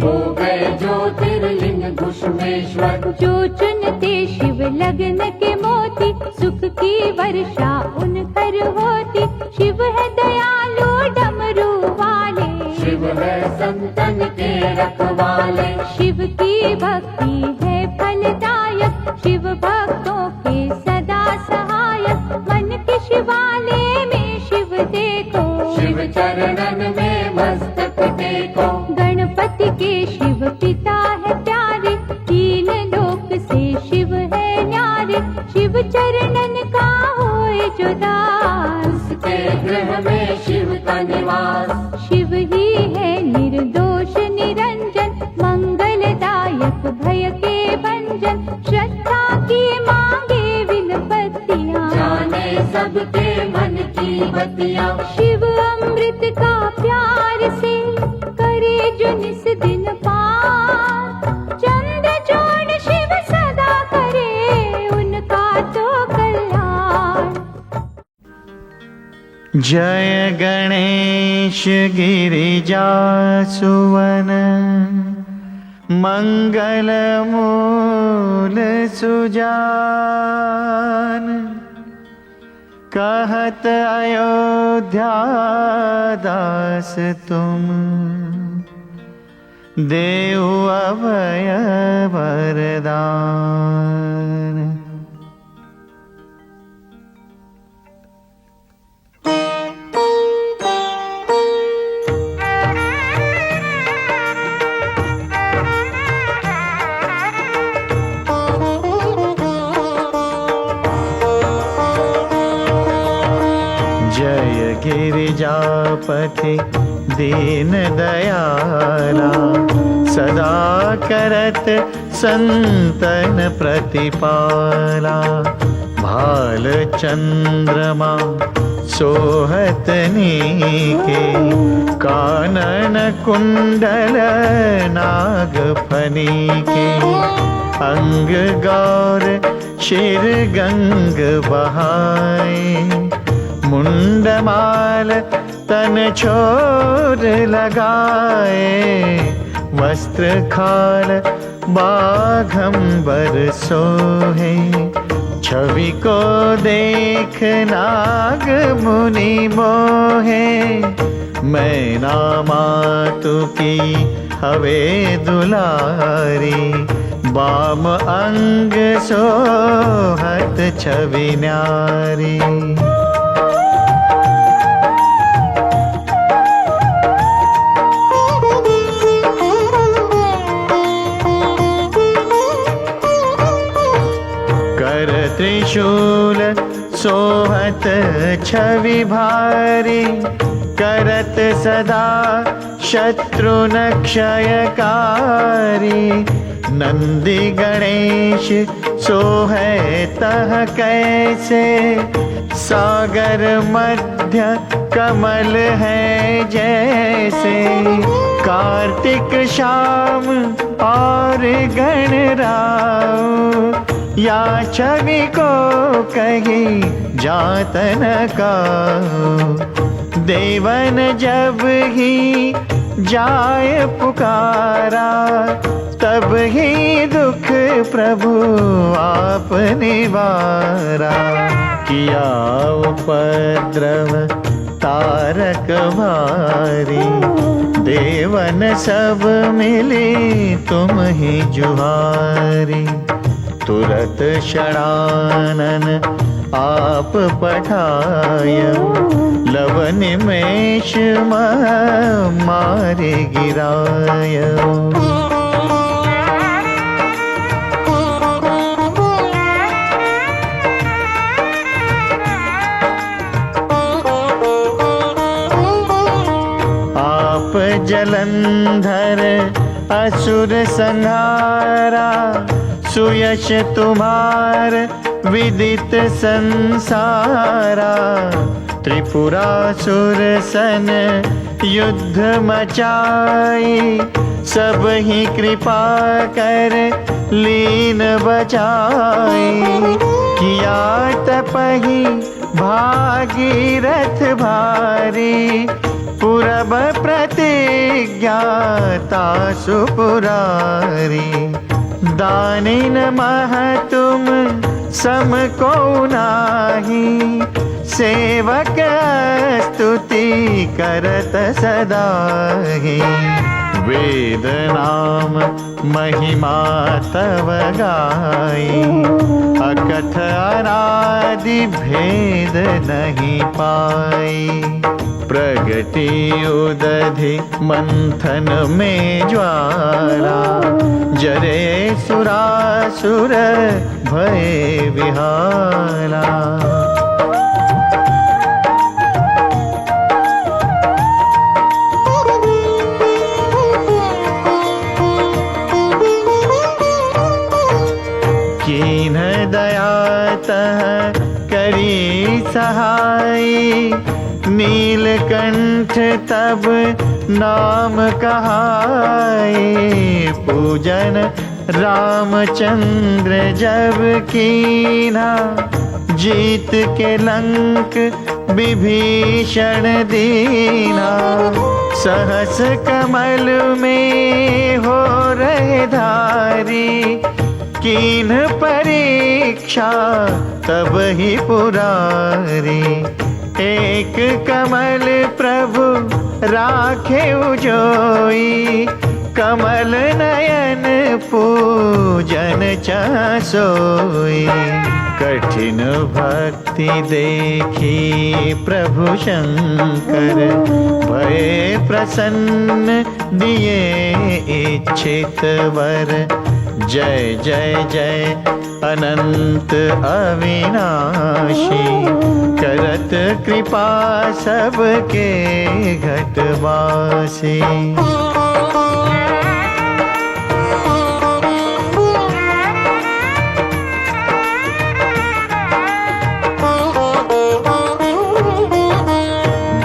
हो गए ज्योतिर्लिंग घुष्मेश्वर। जो चुनते शिव लगन के मोती, सुख की वर्षा उन पर होती। शिव है दयालु डमरू वाले, शिव है संतन के रखवाले। शिव की भक्ति है फलदायक, शिव भक्तों के सदा सहायक। मन के शिवालय में शिव देखो, शिव चरणन में मस्तक टेको। गणपति के शिव पिता है प्यारे, तीन लोक से शिव है न्यारे। शिव चरणन का होए जो दास, उसके गृह में शिव का निवास। शिव ही है निर्दोष निरंजन, मंगलदायक भय के भंजन। श्रद्धा की मांगे विनपतियाँ, जाने सबके मन की बतिया। शिव अमृत का प्यार से करे जो निस दिन पार। चंद्र चूर्ण शिव सदा करे, उनका तो कल्याण। जय गणेश गिरिजा सुवन, मंगल मूल सुजान। कहत अयोध्या दास तुम, देऊ अभय वरदान। जय गिरिजापति दीन दयाला, सदा करत संतन प्रतिपाला। भाल चंद्रमा सोहत नीके, कानन कुंडल नाग फनीके। अंग गौर शिर गंग बहाए, मुंडमाल तन छोर लगाए। वस्त्र खाल बाघंबर सोहे, छवि को देख नाग मुनि मोहे। मैना मातु की हवे दुलारी, बाम अंग सोहत छवि न्यारी। त्रिशूल सोहत छवि भारी, करत सदा शत्रु क्षयकारी। नंदी गणेश सोहे तह कैसे, सागर मध्य कमल है जैसे। कार्तिक शाम और गणराव, या छवि को कही जातन का। देवन जब ही जाय पुकारा, तब ही दुख प्रभु आप निवारा। किया उपद्रव तारक भारी, देवन सब मिली तुम ही जुहारी। तुरत षडानन आप पठाय, लव निमेष मारे गिराय। पुरंधर असुर संहारा, सुयश तुम्हार विदित संसारा। त्रिपुरासुर सन युद्ध मचाई, सब ही कृपा कर लीन बचाई। किया तपहि भागीरथ भारी, पुरब प्रतिज्ञा तासु पुरारी। दानिन मह तुम सम को नाही, सेवक स्तुति करत सदाहि। वेद नाम महिमा तव गाई, अकथ अनादि भेद नहीं पाई। प्रगति उदधि मंथन में ज्वाला, जरे सुरासुर भय विहाला। कीन दया तह करी सहाई, नीलकंठ तब नाम कहाई। पूजन रामचंद्र जब कीना, जीत के लंक विभीषण दीना। सहस कमल में हो रहे धारी, कीन परीक्षा तब ही पुरारी। एक कमल प्रभु राखे उजोई, कमल नयन पूजन चासोई। कठिन भक्ति देखी प्रभु शंकर, भय प्रसन्न दिए इच्छित वर। जय जय जय अनंत अविनाशी, करत कृपा सबके घटवासी।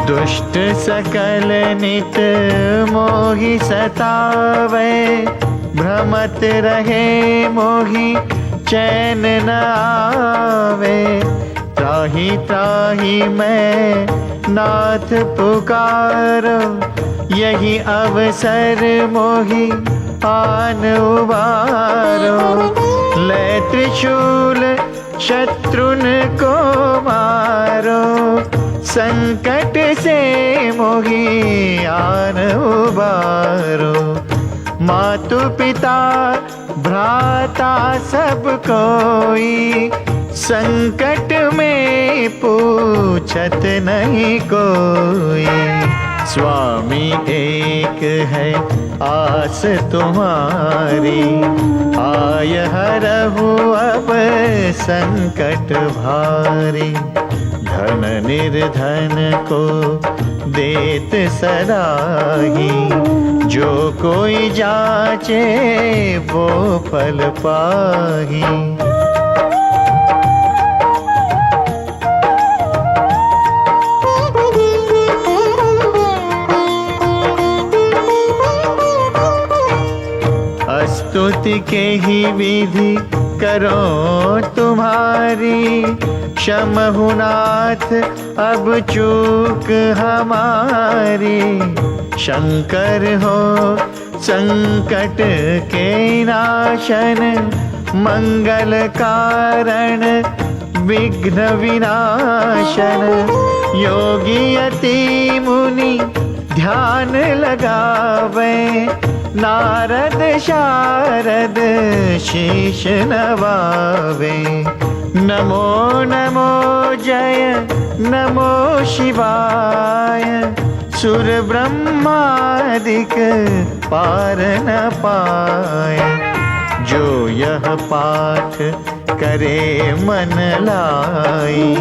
दुष्ट सकल नित मोहि सतावे, भ्रमत रहे मोहि चैन न आवे। त्राहि त्राहि मैं नाथ पुकारो, यही अवसर मोहि आन उबारो। ले त्रिशूल शत्रुन को मारो, संकट से मोहि आन उबारो। मातु पिता भ्राता सब कोई, संकट में पूछत नहीं कोई। स्वामी एक है आस तुम्हारी, आय हरहु अब संकट भारी। धन निर्धन को देत सदाही, जो कोई जाचे वो फल पाही। स्तुति के ही विधि करो तुम्हारी, क्षमहु नाथ अब चूक हमारी। शंकर हो संकट के नाशन, मंगल कारण विघ्न विनाशन। योगी अति मुनि ध्यान लगावे, नारद शारद शीश नवावे। नमो नमो जय नमो शिवाय, सुर ब्रह्मादिक पार न पाए। जो यह पाठ करे मन लाई,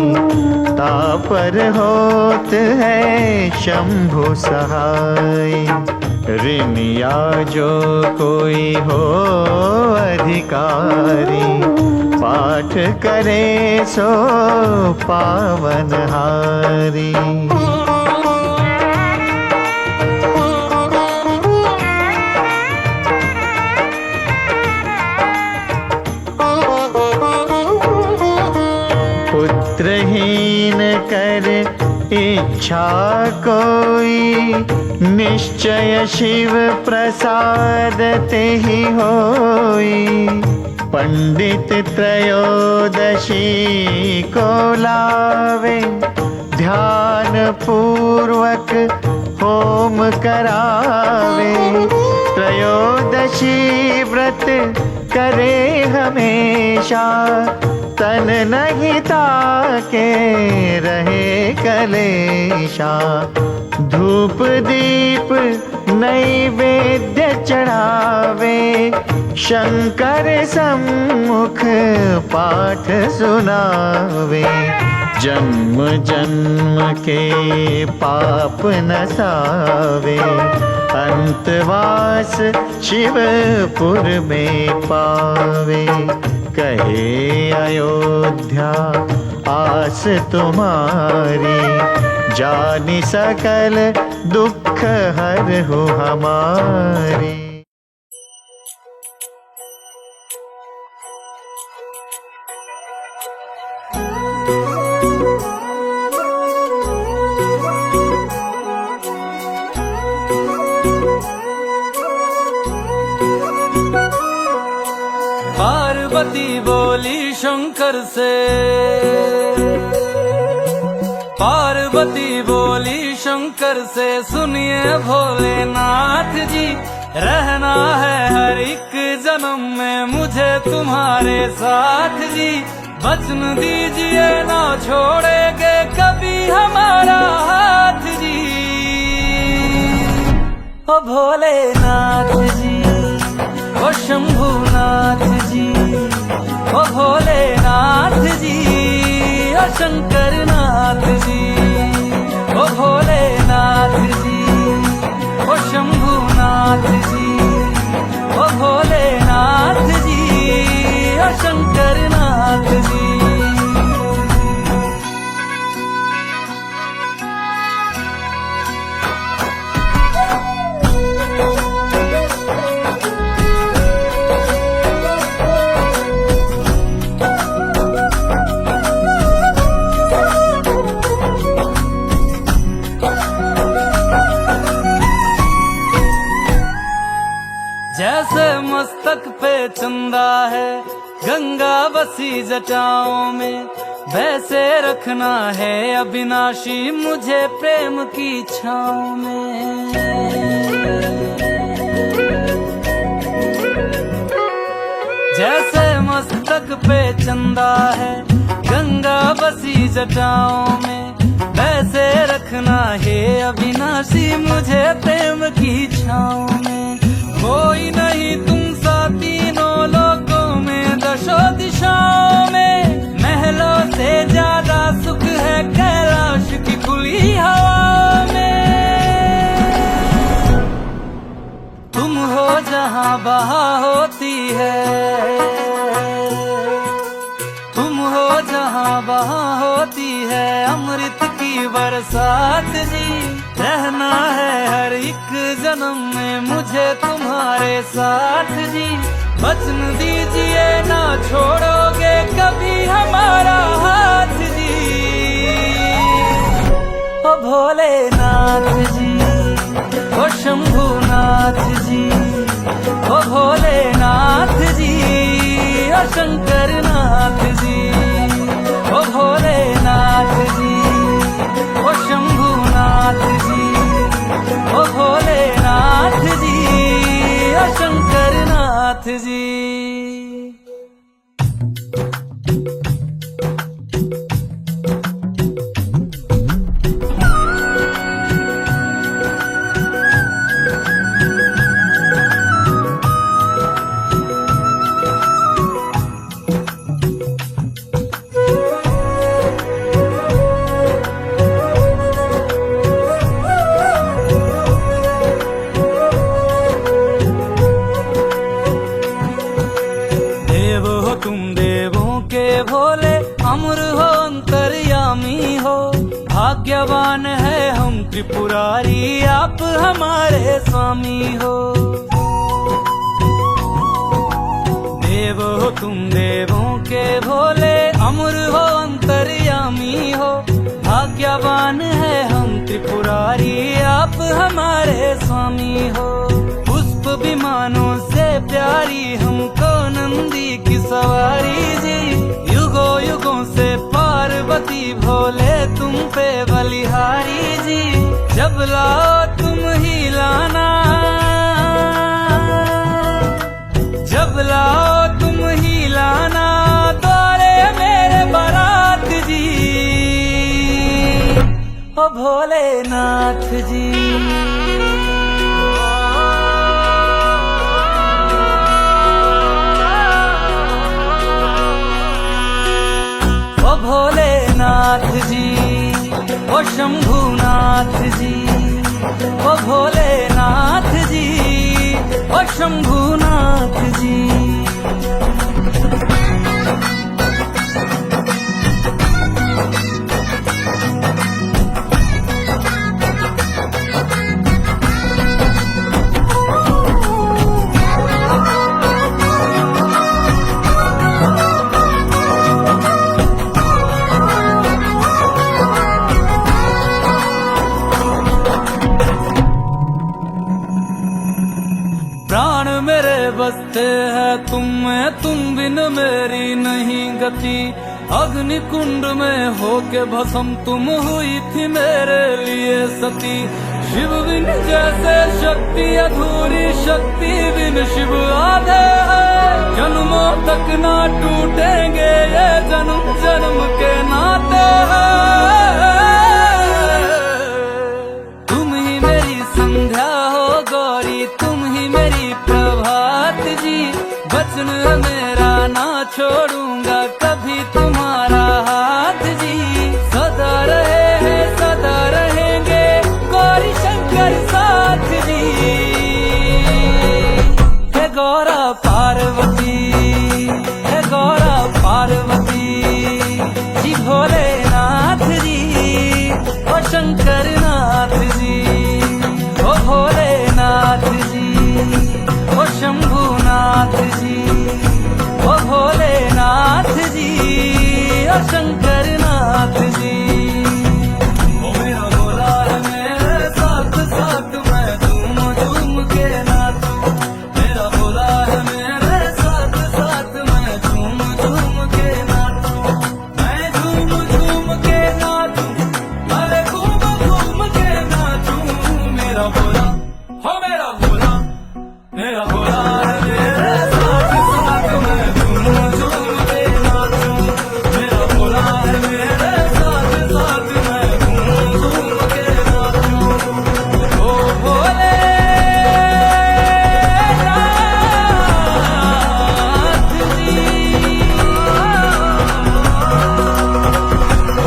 तापर होत है शंभु सहाय। ऋणिया जो कोई हो अधिकारी, पाठ करे सो पावनहारी। पुत्रहीन कर इच्छा कोई, निश्चय शिव प्रसाद ते ही होई। पंडित त्रयोदशी को लावे, ध्यान पूर्वक होम करावे। त्रयोदशी व्रत करे हमेशा, तन नहीं ताके रहे कलेशा। धूप दीप नैवेद्य चढ़ावे, शंकर सम्मुख पाठ सुनावे। जन्म जन्म के पाप नसावे, अंतवास शिवपुर में पावे। कहे अयोध्या आस तुम्हारी, जानी सकल दुख हरहु हमारी। पार्वती बोली शंकर से, पार्वती बोली शंकर से, सुनिए भोलेनाथ जी, रहना है हर एक जन्म में मुझे तुम्हारे साथ जी। वचन दीजिए ना छोड़ेंगे कभी हमारा हाथ जी। ओ भोलेनाथ जी, ओ शंभुनाथ जी, ओ भोलेनाथ जी, ओ शंकरनाथ जी। ओ भोलेनाथ जी, ओ शंभुनाथ जी, ओ भोलेनाथ जी, ओ शंकरनाथ जी। जैसे मस्तक पे चंदा है गंगा बसी जटाओं में, वैसे रखना है अविनाशी मुझे प्रेम की छाँव में। जैसे मस्तक पे चंदा है गंगा बसी जटाओं में, वैसे रखना है अविनाशी मुझे प्रेम की छाँव में। कोई नहीं तुम सा तीनों लोकों में, दशों दिशाओं में, महलों से ज्यादा सुख है कैलाश की खुली हवा में। तुम हो जहाँ बहा होती है, तुम हो जहाँ बहा होती है अमृत की बरसात जी। रहना है हर एक जन्म में मुझे तुम्हारे साथ जी। वचन दीजिए ना छोड़ोगे कभी हमारा हाथ जी। ओ भोलेनाथ जी, ओ शंभुनाथ जी, ओ भोलेनाथ जी, ओ शंकरनाथ जी। ओ भोलेनाथ जी, ओ शंभुनाथ जी, ओ भोलेनाथ जी, ओ शंकरनाथ जी। भाग्यवान है हम त्रिपुरारी, आप हमारे स्वामी हो। देव हो तुम देवों के भोले, अमर हो अंतर्यामी हो। भाग्यवान है हम त्रिपुरारी, आप हमारे स्वामी हो। पुष्प विमानों से प्यारी हमको नंदी की सवारी जी, युगों युगों से पार्वती भोले तुम पे बलिहारी जी। जब लाओ तुम ही लाना, जब लाओ तुम ही लाना, द्वारे मेरे बारात जी, ओ भोलेनाथ जी। ओ भोलेनाथ जी, ओ शंभुनाथ जी, ओ भोलेनाथ जी, ओ शंभुनाथ जी। प्राण मेरे बसते हैं तुम में, तुम बिन मेरी नहीं गति। अग्नि कुंड में होके भस्म तुम हुई थी मेरे लिए सती। शिव बिन जैसे शक्ति अधूरी, शक्ति बिन शिव आधे है। जन्मों तक ना टूटेंगे ये जन्म जन्म के नाते हैं। तुम ही मेरी संध्या हो गौरी, तुम ही मेरी प्रभात जी। वचन मेरा ना छोड़ूंगा कभी तुम्हारा हाथ जी। सदा रहे हैं सदा रहेंगे गौरी शंकर साथ जी। हे गौरा पार्वती, हे गौरा पार्वती जी। भोलेनाथ जी, ओ शंकर नाथ जी, ओ भोलेनाथ जी, ओ शंभुनाथ जी, ओ भोलेनाथ जी, ओ शंकर नाथ जी। ओ मेरा भोला है मेरे साथ साथ, मैं झूम झूम के नाचूं। मेरा भोला है मेरे साथ साथ, मैं झूम झूम के नाचूं। मैं झूम झूम के नाचूं, अरे घूम घूम के नाचूं। मेरा भोला हो मेरा भोला, मेरा भोला है मेरे साथ साथ, मैं झूम झूम के नाचूं। मेरा भोला है मेरे साथ साथ, मैं झूम झूम के नाचूं। ओ भोलेनाथ जी,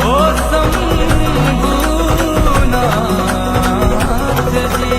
ओ शंभुनाथ जी।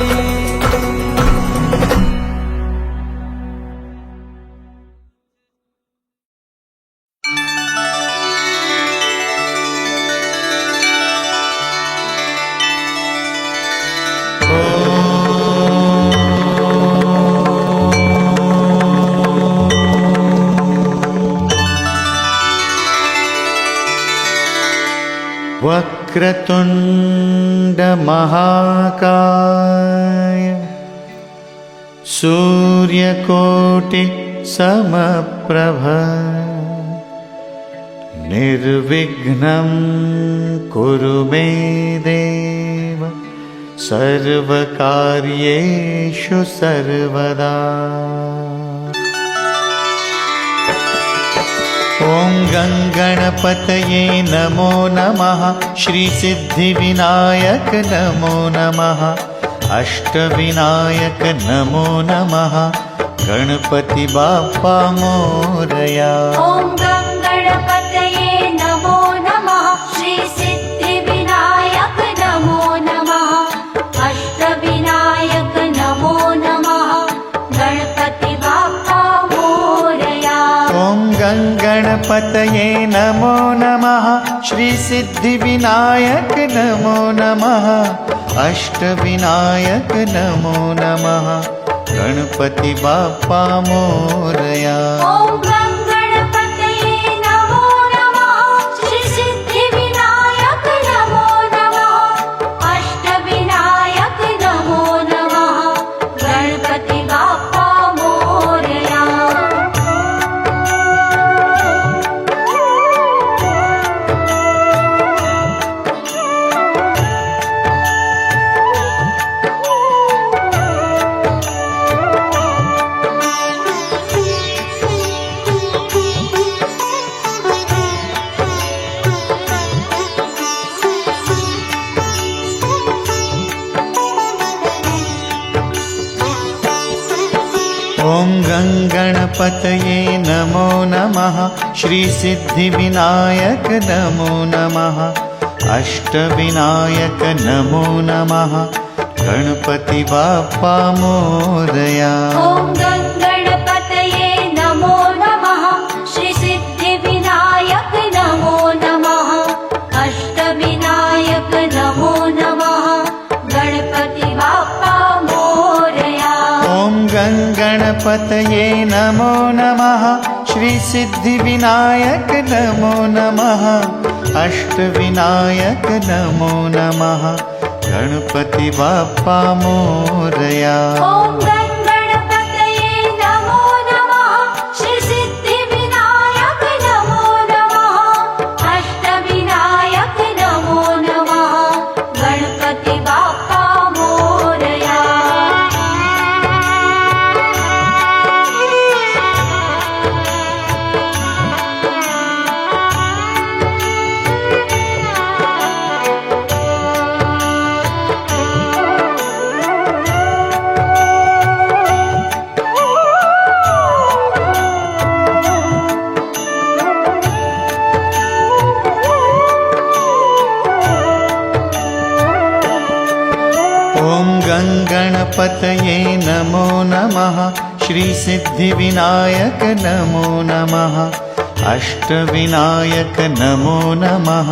वक्रतुंड महाकाय, सूर्यकोटि समप्रभ, निर्विघ्नं कुरु मे देव, सर्वकार्येषु सर्वदा। ॐ गणपतये नमो नमः, श्रीसिद्धिविनायक नमो नमः, अष्टविनायक नमो नमः, गणपति बाप्पा मोरया। ॐ गणपतये नमो नमः, श्री सिद्धिविनायक नमो नमः, अष्टविनायक नमो नमः, गणपति बाप्पा मोरया। ॐ गणपतये गणपतये नमो नमः श्रीसिद्धिविनायक नमो नमः अष्टविनायक नमो नमः गणपति बाप्पा मोरया। ॐ गं गणपतये नमो नमः श्री सिद्धिविनायक नमो नमः अष्टविनायक नमो नमः गणपति बाप्पा मोरया। ॐ गं गणपतये नमो नमः श्रीसिद्धिविनायक नमो नमः अष्टविनायक नमो नमः गणपति बाप्पा मोरया। ॐ गं गणपतये नमो नमः श्री सिद्धिविनायक नमो नमः अष्टविनायक नमो नमः गणपति बाप्पा मोरया। ॐ गं गणपतये नमो नमः श्रीसिद्धिविनायक नमो नमः अष्टविनायक नमो नमः गणपति बाप्पा मोरया। ॐ गं गणपतये नमो नमः श्री सिद्धिविनायक नमो नमः अष्टविनायक नमो नमः गणपति बाप्पा मोरया। ॐ गं गणपतये नमो नमः श्रीसिद्धिविनायक नमो नमः अष्टविनायक नमो नमः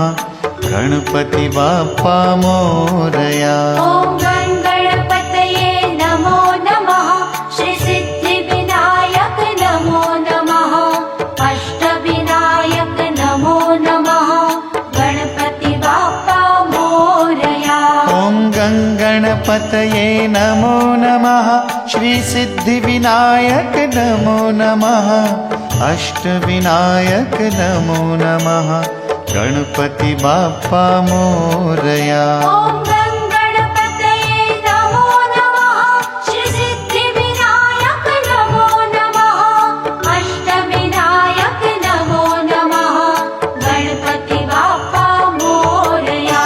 गणपति बाप्पा मोरया। ॐ गं गणपतये नमो नमः श्री सिद्धिविनायक नमो नमः अष्टविनायक नमो नमः गणपति बाप्पा मोरया। ॐ गं गणपतये नमो नमः श्रीसिद्धिविनायक नमो नमः अष्टविनायक नमो नमः गणपति बाप्पा मोरया। ॐ गं गणपतये नमो नमः श्री सिद्धिविनायक नमो नमः अष्टविनायक नमो नमः गणपति बाप्पा मोरया।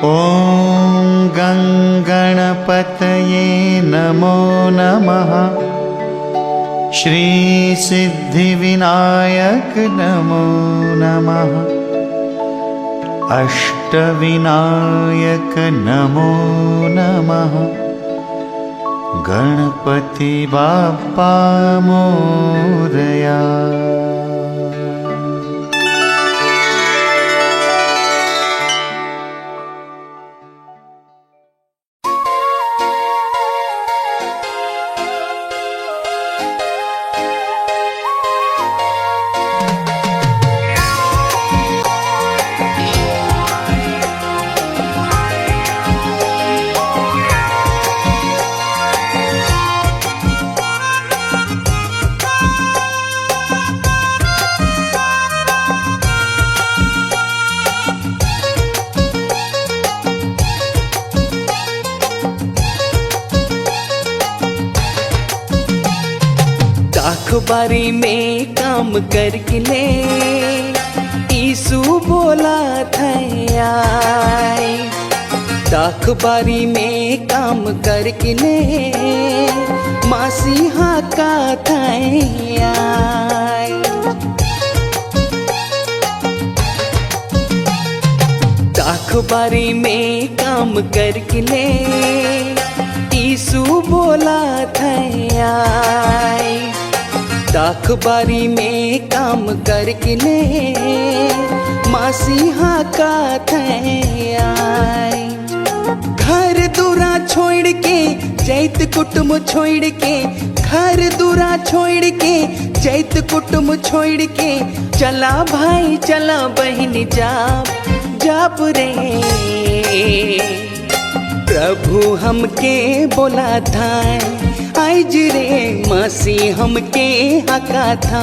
ॐ गं गणपतये नमो नमः श्रीसिद्धिविनायक नमो नमः अष्टविनायक नमो नमः गणपति बाप्पा मोरया। दाखबारी में काम करके ले यीशु बोला था आए। दाखबारी में काम करके ले मसीहा का था आए। दाखबारी में काम करके ले यीशु बोला था आए। दाखबारी में काम करके ले मसीहा का था आए। घर दूरा छोड़ के जैत कुटुंब छोड़ के, घर दूरा छोड़ के जैत कुटुंब छोड़ के, चला भाई चला बहन जाप रे। प्रभु हमके बोला था आज रे, मसीह हमके हका था।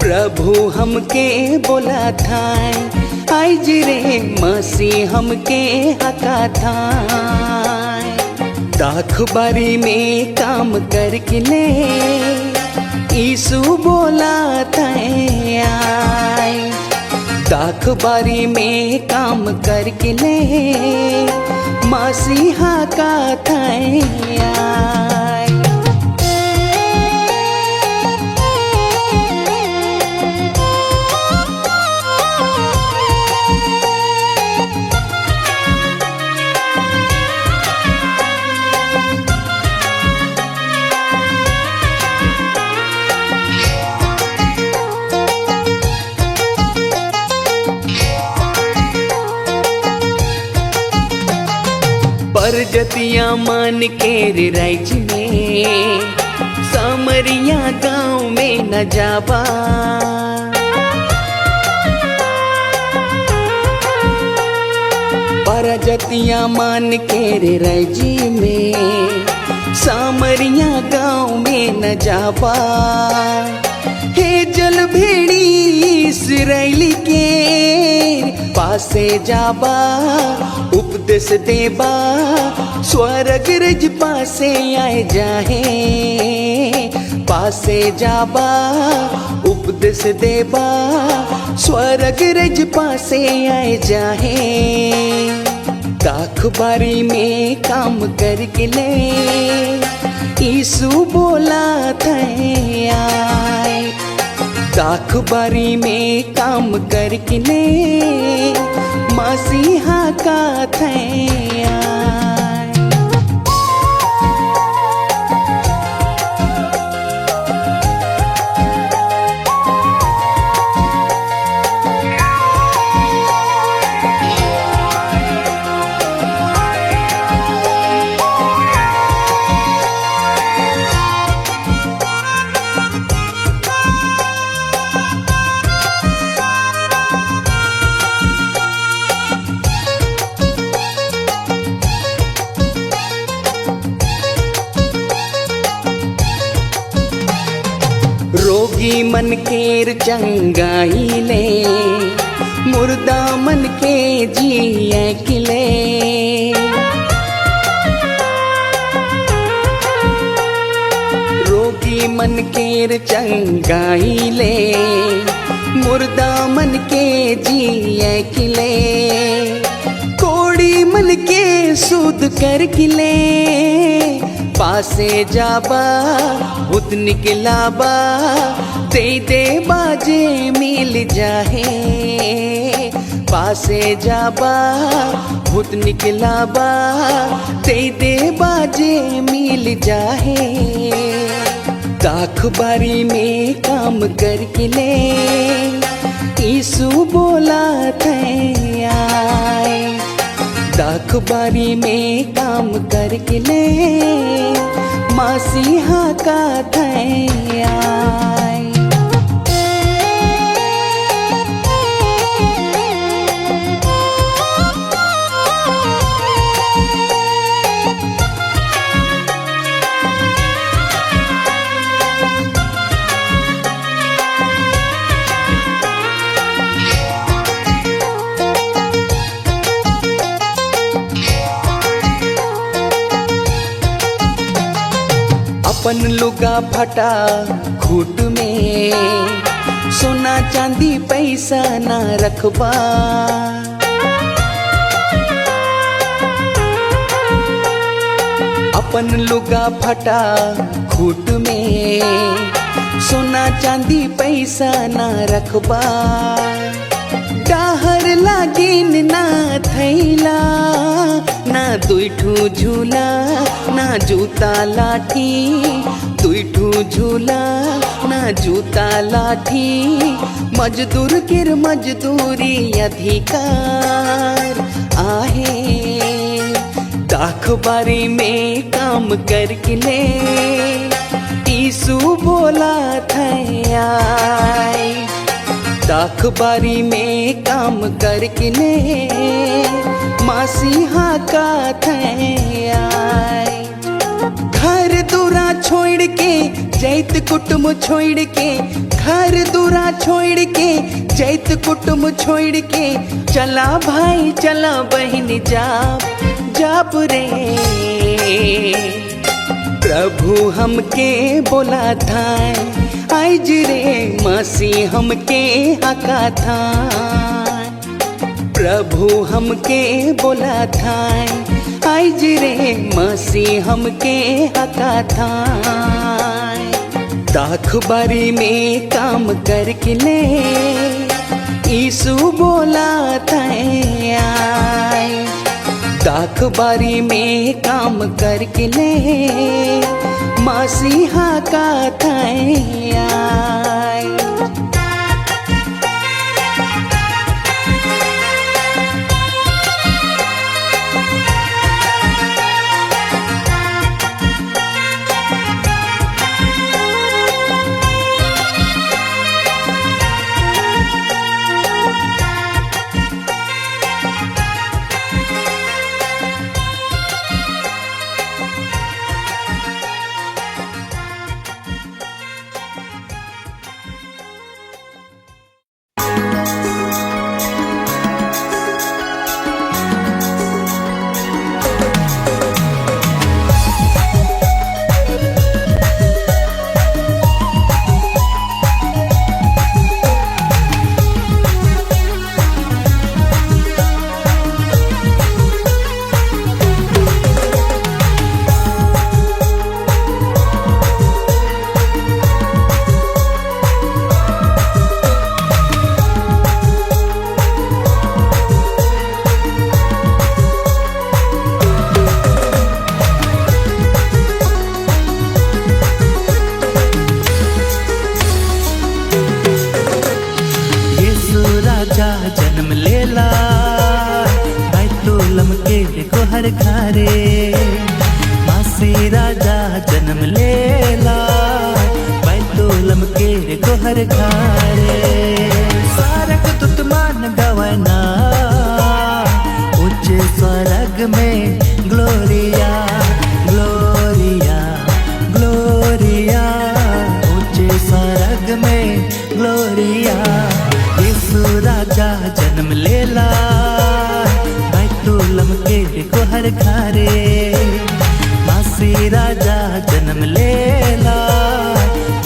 प्रभु हमके बोला था आज रे, मसीह हमके हका था। दाखबारी में काम करके ले यीशु बोला था आए। दाखबारी में काम करके ले मसीहा का था आए। परजतिया मान के राज्य में, सामरिया गांव में न जाबा। परजतिया मान के राज्य में, सामरिया गांव में न जाबा। हे जल भेड़ी इस्राएली के पासे जाबा, उपदेश देबा स्वर्ग रज पासे आए जाहे। पासे जाबा उपदेश देबा स्वर्ग रज पासे आए जाहे। दाखबारी में काम करके ले यीशु बोला था आए। दाखबारी में काम करके ले मसीहा का था आए। रोगी मन केर चंगाई ले, मुर्दा मन के जिए किले। रोगी मन केर चंगाई ले, मुर्दा मन के जिए किले। कोड़ी मन के सुध कर किले, पासे जाबा बुत निकलाबा। दे दे बाजे मिल जाहे, पासे जाबा बुत निकलाबा। दे दे बाजे मिल जाहे। दाखबारी में काम करके ले यीशु बोला था आए। दाखबारी में काम करके ले मसीहा का था आए। अपन लुगा फटा खूट में, सोना चांदी पैसा ना रखबा। अपन लुगा फटा खूट में, सोना चांदी पैसा ना रखबा। डाहर लागिन ना थैला, ना दुईठू झूला, ना जूता लाठी। दुईठू झूला ना जूता लाठी, मजदूर किर मजदूरी अधिकार आहे। दाखबारी में काम करके ले, ईसु बोला था आए। दाखबारी में काम करके ले, मसीहा का था आए। घर दूरा छोड़ के जैत कुटुम छोड़ के, घर दूरा छोड़ के जैत कुटुम छोड़ के, चला भाई चला बहन जाप जाप रे। प्रभु हमके बोला था आज रे, मसीह हमके हका था। प्रभु हमके बोला था आज रे, मसीह हमके हका था। दाखबारी में काम करके ले, ईसु बोला था आए। दाखबारी में काम करके ले, मसीहा का था आए। जन्म लेला बैतुलम के देखो हर घरे। मासी राजा जन्म लेला बैतुलम के देखो हर घरे। स्वर्ग दूत मान गवना उच्च स्वर्ग में ग्लोरिया ग्लोरिया ग्लोरिया, उच्च स्वर्ग में ग्लोरिया। राजा जन्म लेला बैतुलम के देखो हर घरे। मासी राजा जन्म लेला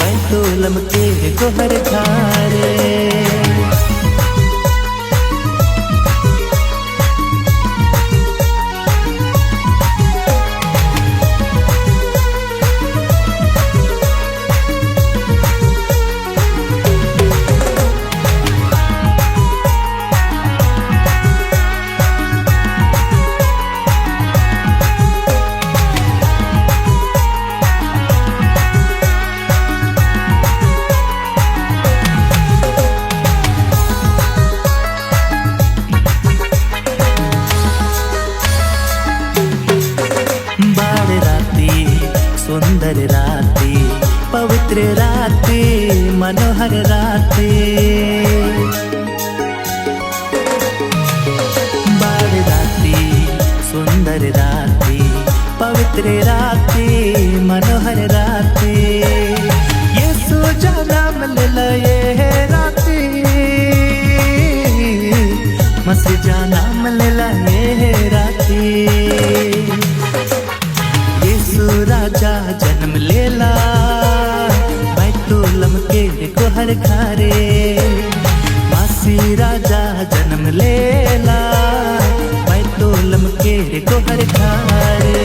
बैतुलम के देखो हर घरे। सुंदर राती पवित्र राती मनोहर राती। बार राती सुंदर राती पवित्र राती मनोहर राती। यीशु जन्म लेला ये राती, मसीह जन्म लेला ये राती। यीशु राजा जन्म लेला बैतुलम के को हर घरे मासी राजा जन्म लेला बैतुलम के को हर घरे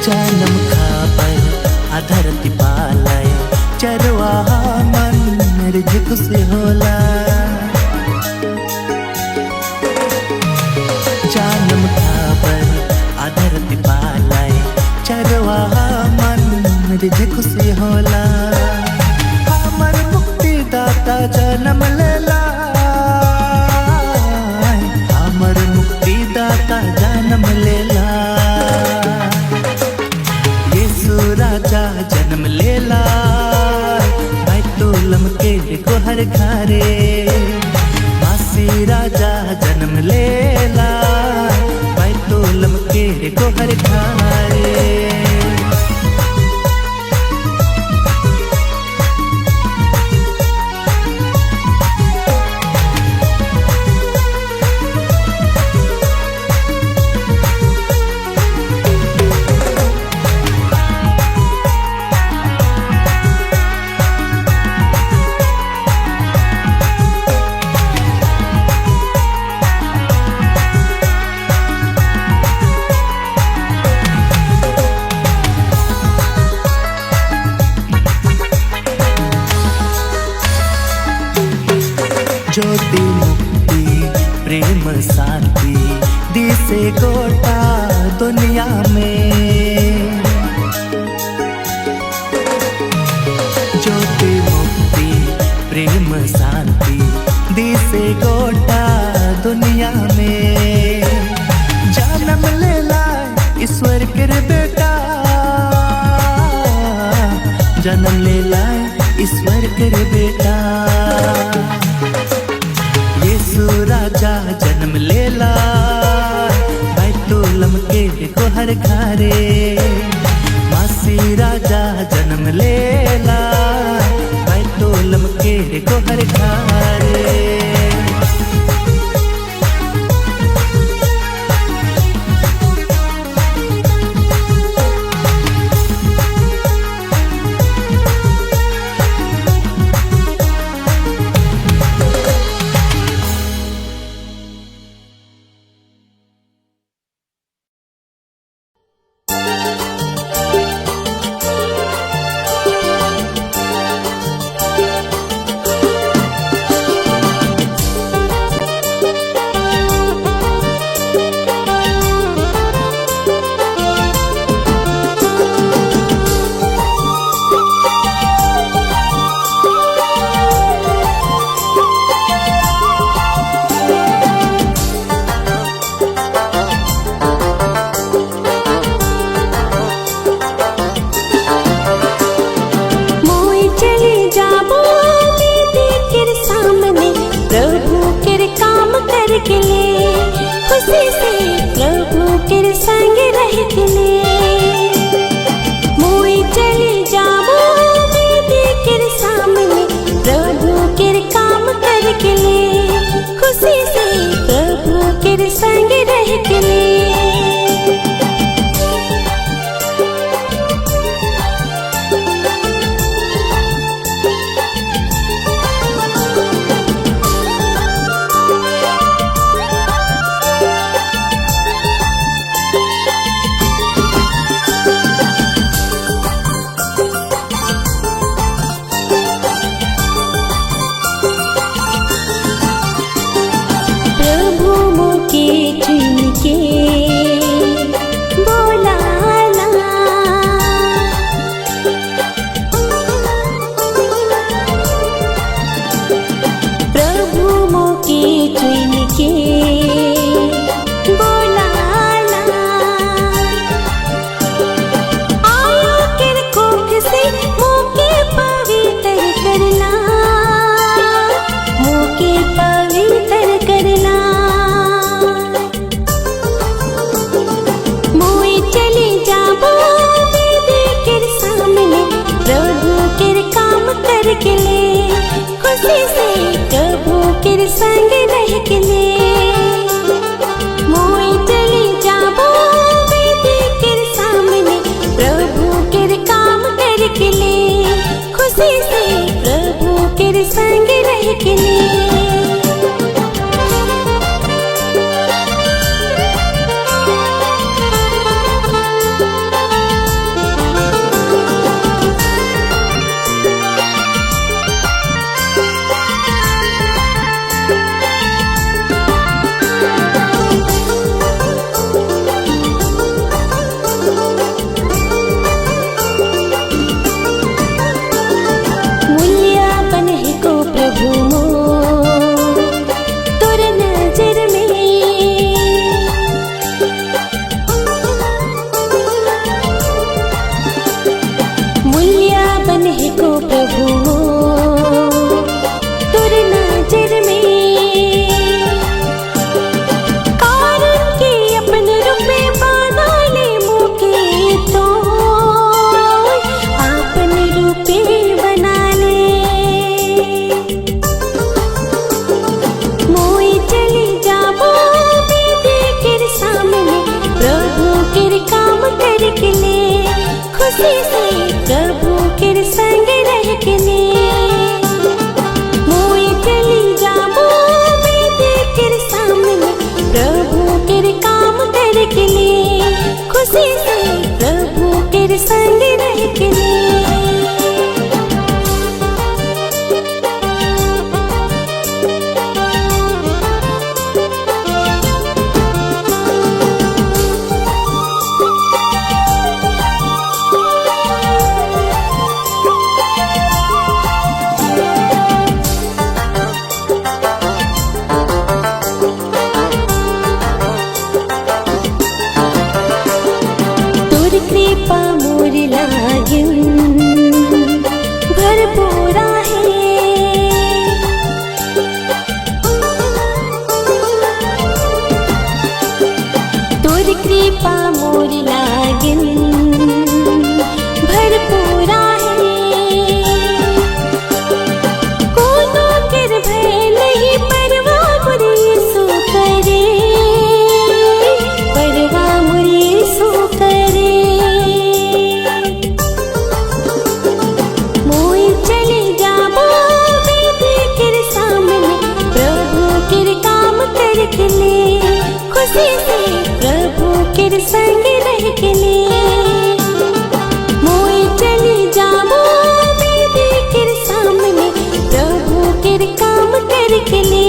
जन्म खापर अधरती पालय चरवाहा मन रिझ खुशी होला जन्म खापर अधरती पालय चरवाहा मन रिझ खुशी होला हमर मुक्ति दाता जन्म लेला हमर मुक्ति दाता जन्म लेला राजा जन्म लेला बैतुलम के को हर घरे मासी राजा जन्म लेला बैतुलम के को हर घरे ज्योति मुक्ति प्रेम शांति दिसे गोटा दुनिया में ज्योति मुक्ति प्रेम शांति दिसे गोटा दुनिया में जन्म लेला ईश्वर के बेटा जन्म लेला ईश्वर के बेटा राजा जन्म लेला बैतुलम के को हर घरे मासी राजा जन्म लेला बैतुलम के को हर घरे की करके ले, खुशी से प्रभु के संग रह के ले। मोई चली जाबो बेदी के सामने, प्रभु के काम करके ले, खुशी से प्रभु के संग रह के ले। कृपा मोर लागिन भरपूरा है, तोर कृपा मोर लागिन भरपूरा है। कोनो कर भय नहीं परवाह मोर यीशु करे, परवाह मोर यीशु करे। खुशी से प्रभु के संग रह के ले, मोई चली जाबो बेदी के सामने, प्रभु के काम करके ले,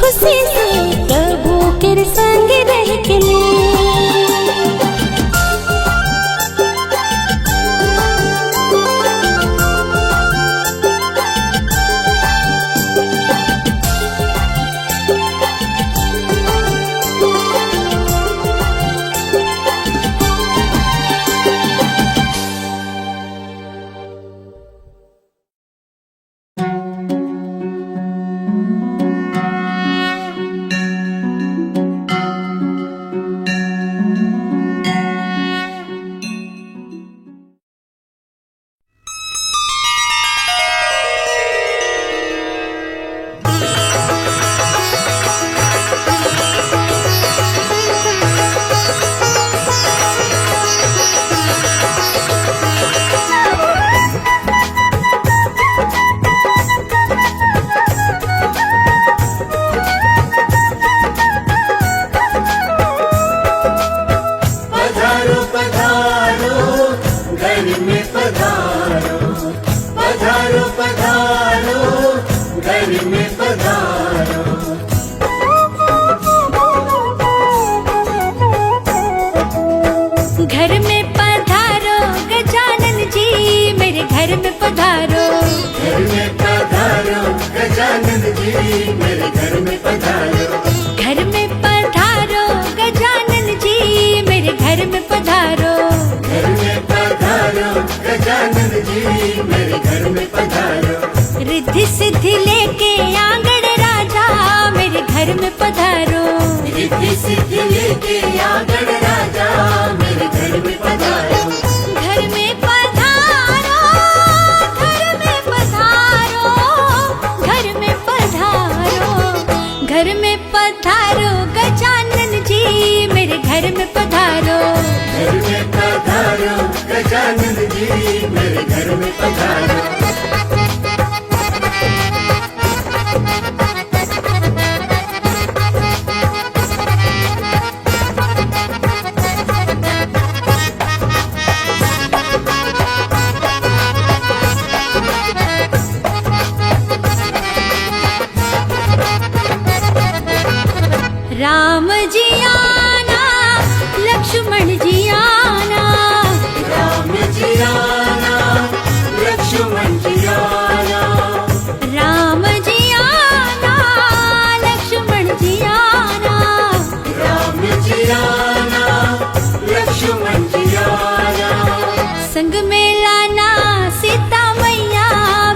खुशी से प्रभु के संग रह के ले। घर में पधारो गजानन जी, मेरे घर में पधारो। घर में पधारो गजानन जी, मेरे घर में पधारो। घर में पधारो गजानन जी, मेरे घर में पधारो। घर में पधारो गजानन जी, मेरे घर में पधारो। रिद्धि सिद्धि लेके आंगण राजा, मेरे घर में पधारो। रिद्धि सिद्धि लेके आंगण राजा, मेरे घर में पधारो। घर में पधारो, घर में पधारो, घर में पधारो। घर में पधारो गजानन जी, मेरे घर में पधारो। घर में पधारो गजानन जी, मेरे घर में पधारो। राम जी आना, लक्ष्मण जी आना। राम जी आना, लक्ष्मण जी आना। राम जी आना, लक्ष्मण जी आना। राम जी आना, लक्ष्मण जी आना। संग में लाना सीता मैया,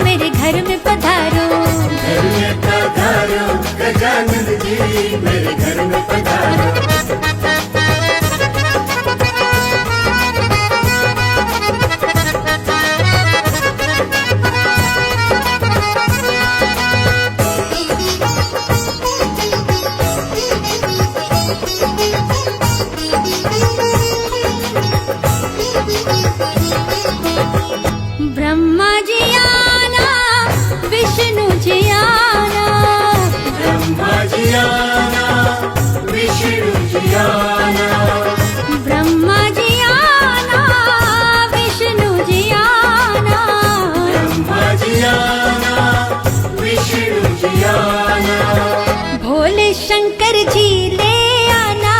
मेरे घर में पधारो। घर में पधारो गजानन जी, मेरे घर में पधारो। कर जी ले आना,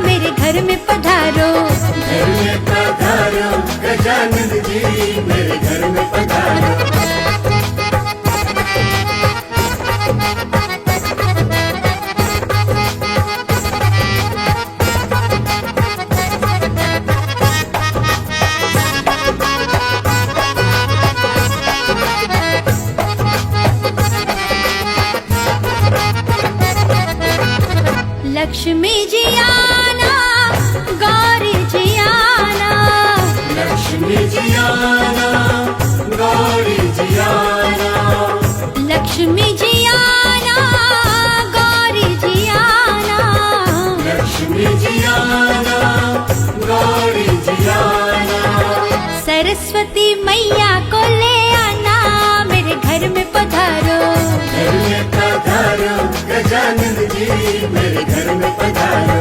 मेरे घर में पधारो। घर में पधारो गजानन जी, मेरे घर में पधारो। लक्ष्मी जी आना, गौरी जी आना, लक्ष्मी जी आना, गौरी जी आना, लक्ष्मी जी आना, गौरी जी आना, लक्ष्मी जी आना, गौरी जी आना। सरस्वती मैया को ले आना, मेरे घर में पधारो। घर में पधारो गजानन जी, मेरे घर में पधारो।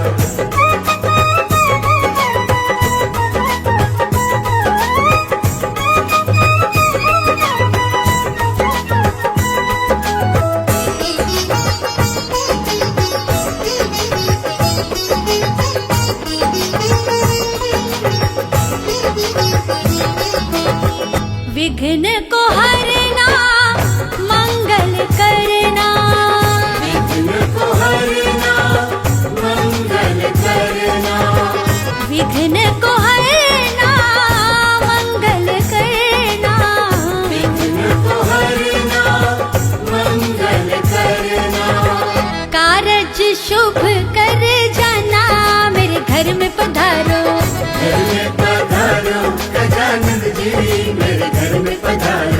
विघ्न को हरना, मंगल करना, विघ्न को हरना, मंगल करना, विघ्न को हरना, मंगल करना, विघ्न को हरना, मंगल करना। कारज शुभ कर जाना, मेरे घर में पधारो। घर में पधारो गजानन जी, मेरे घर में पधारो।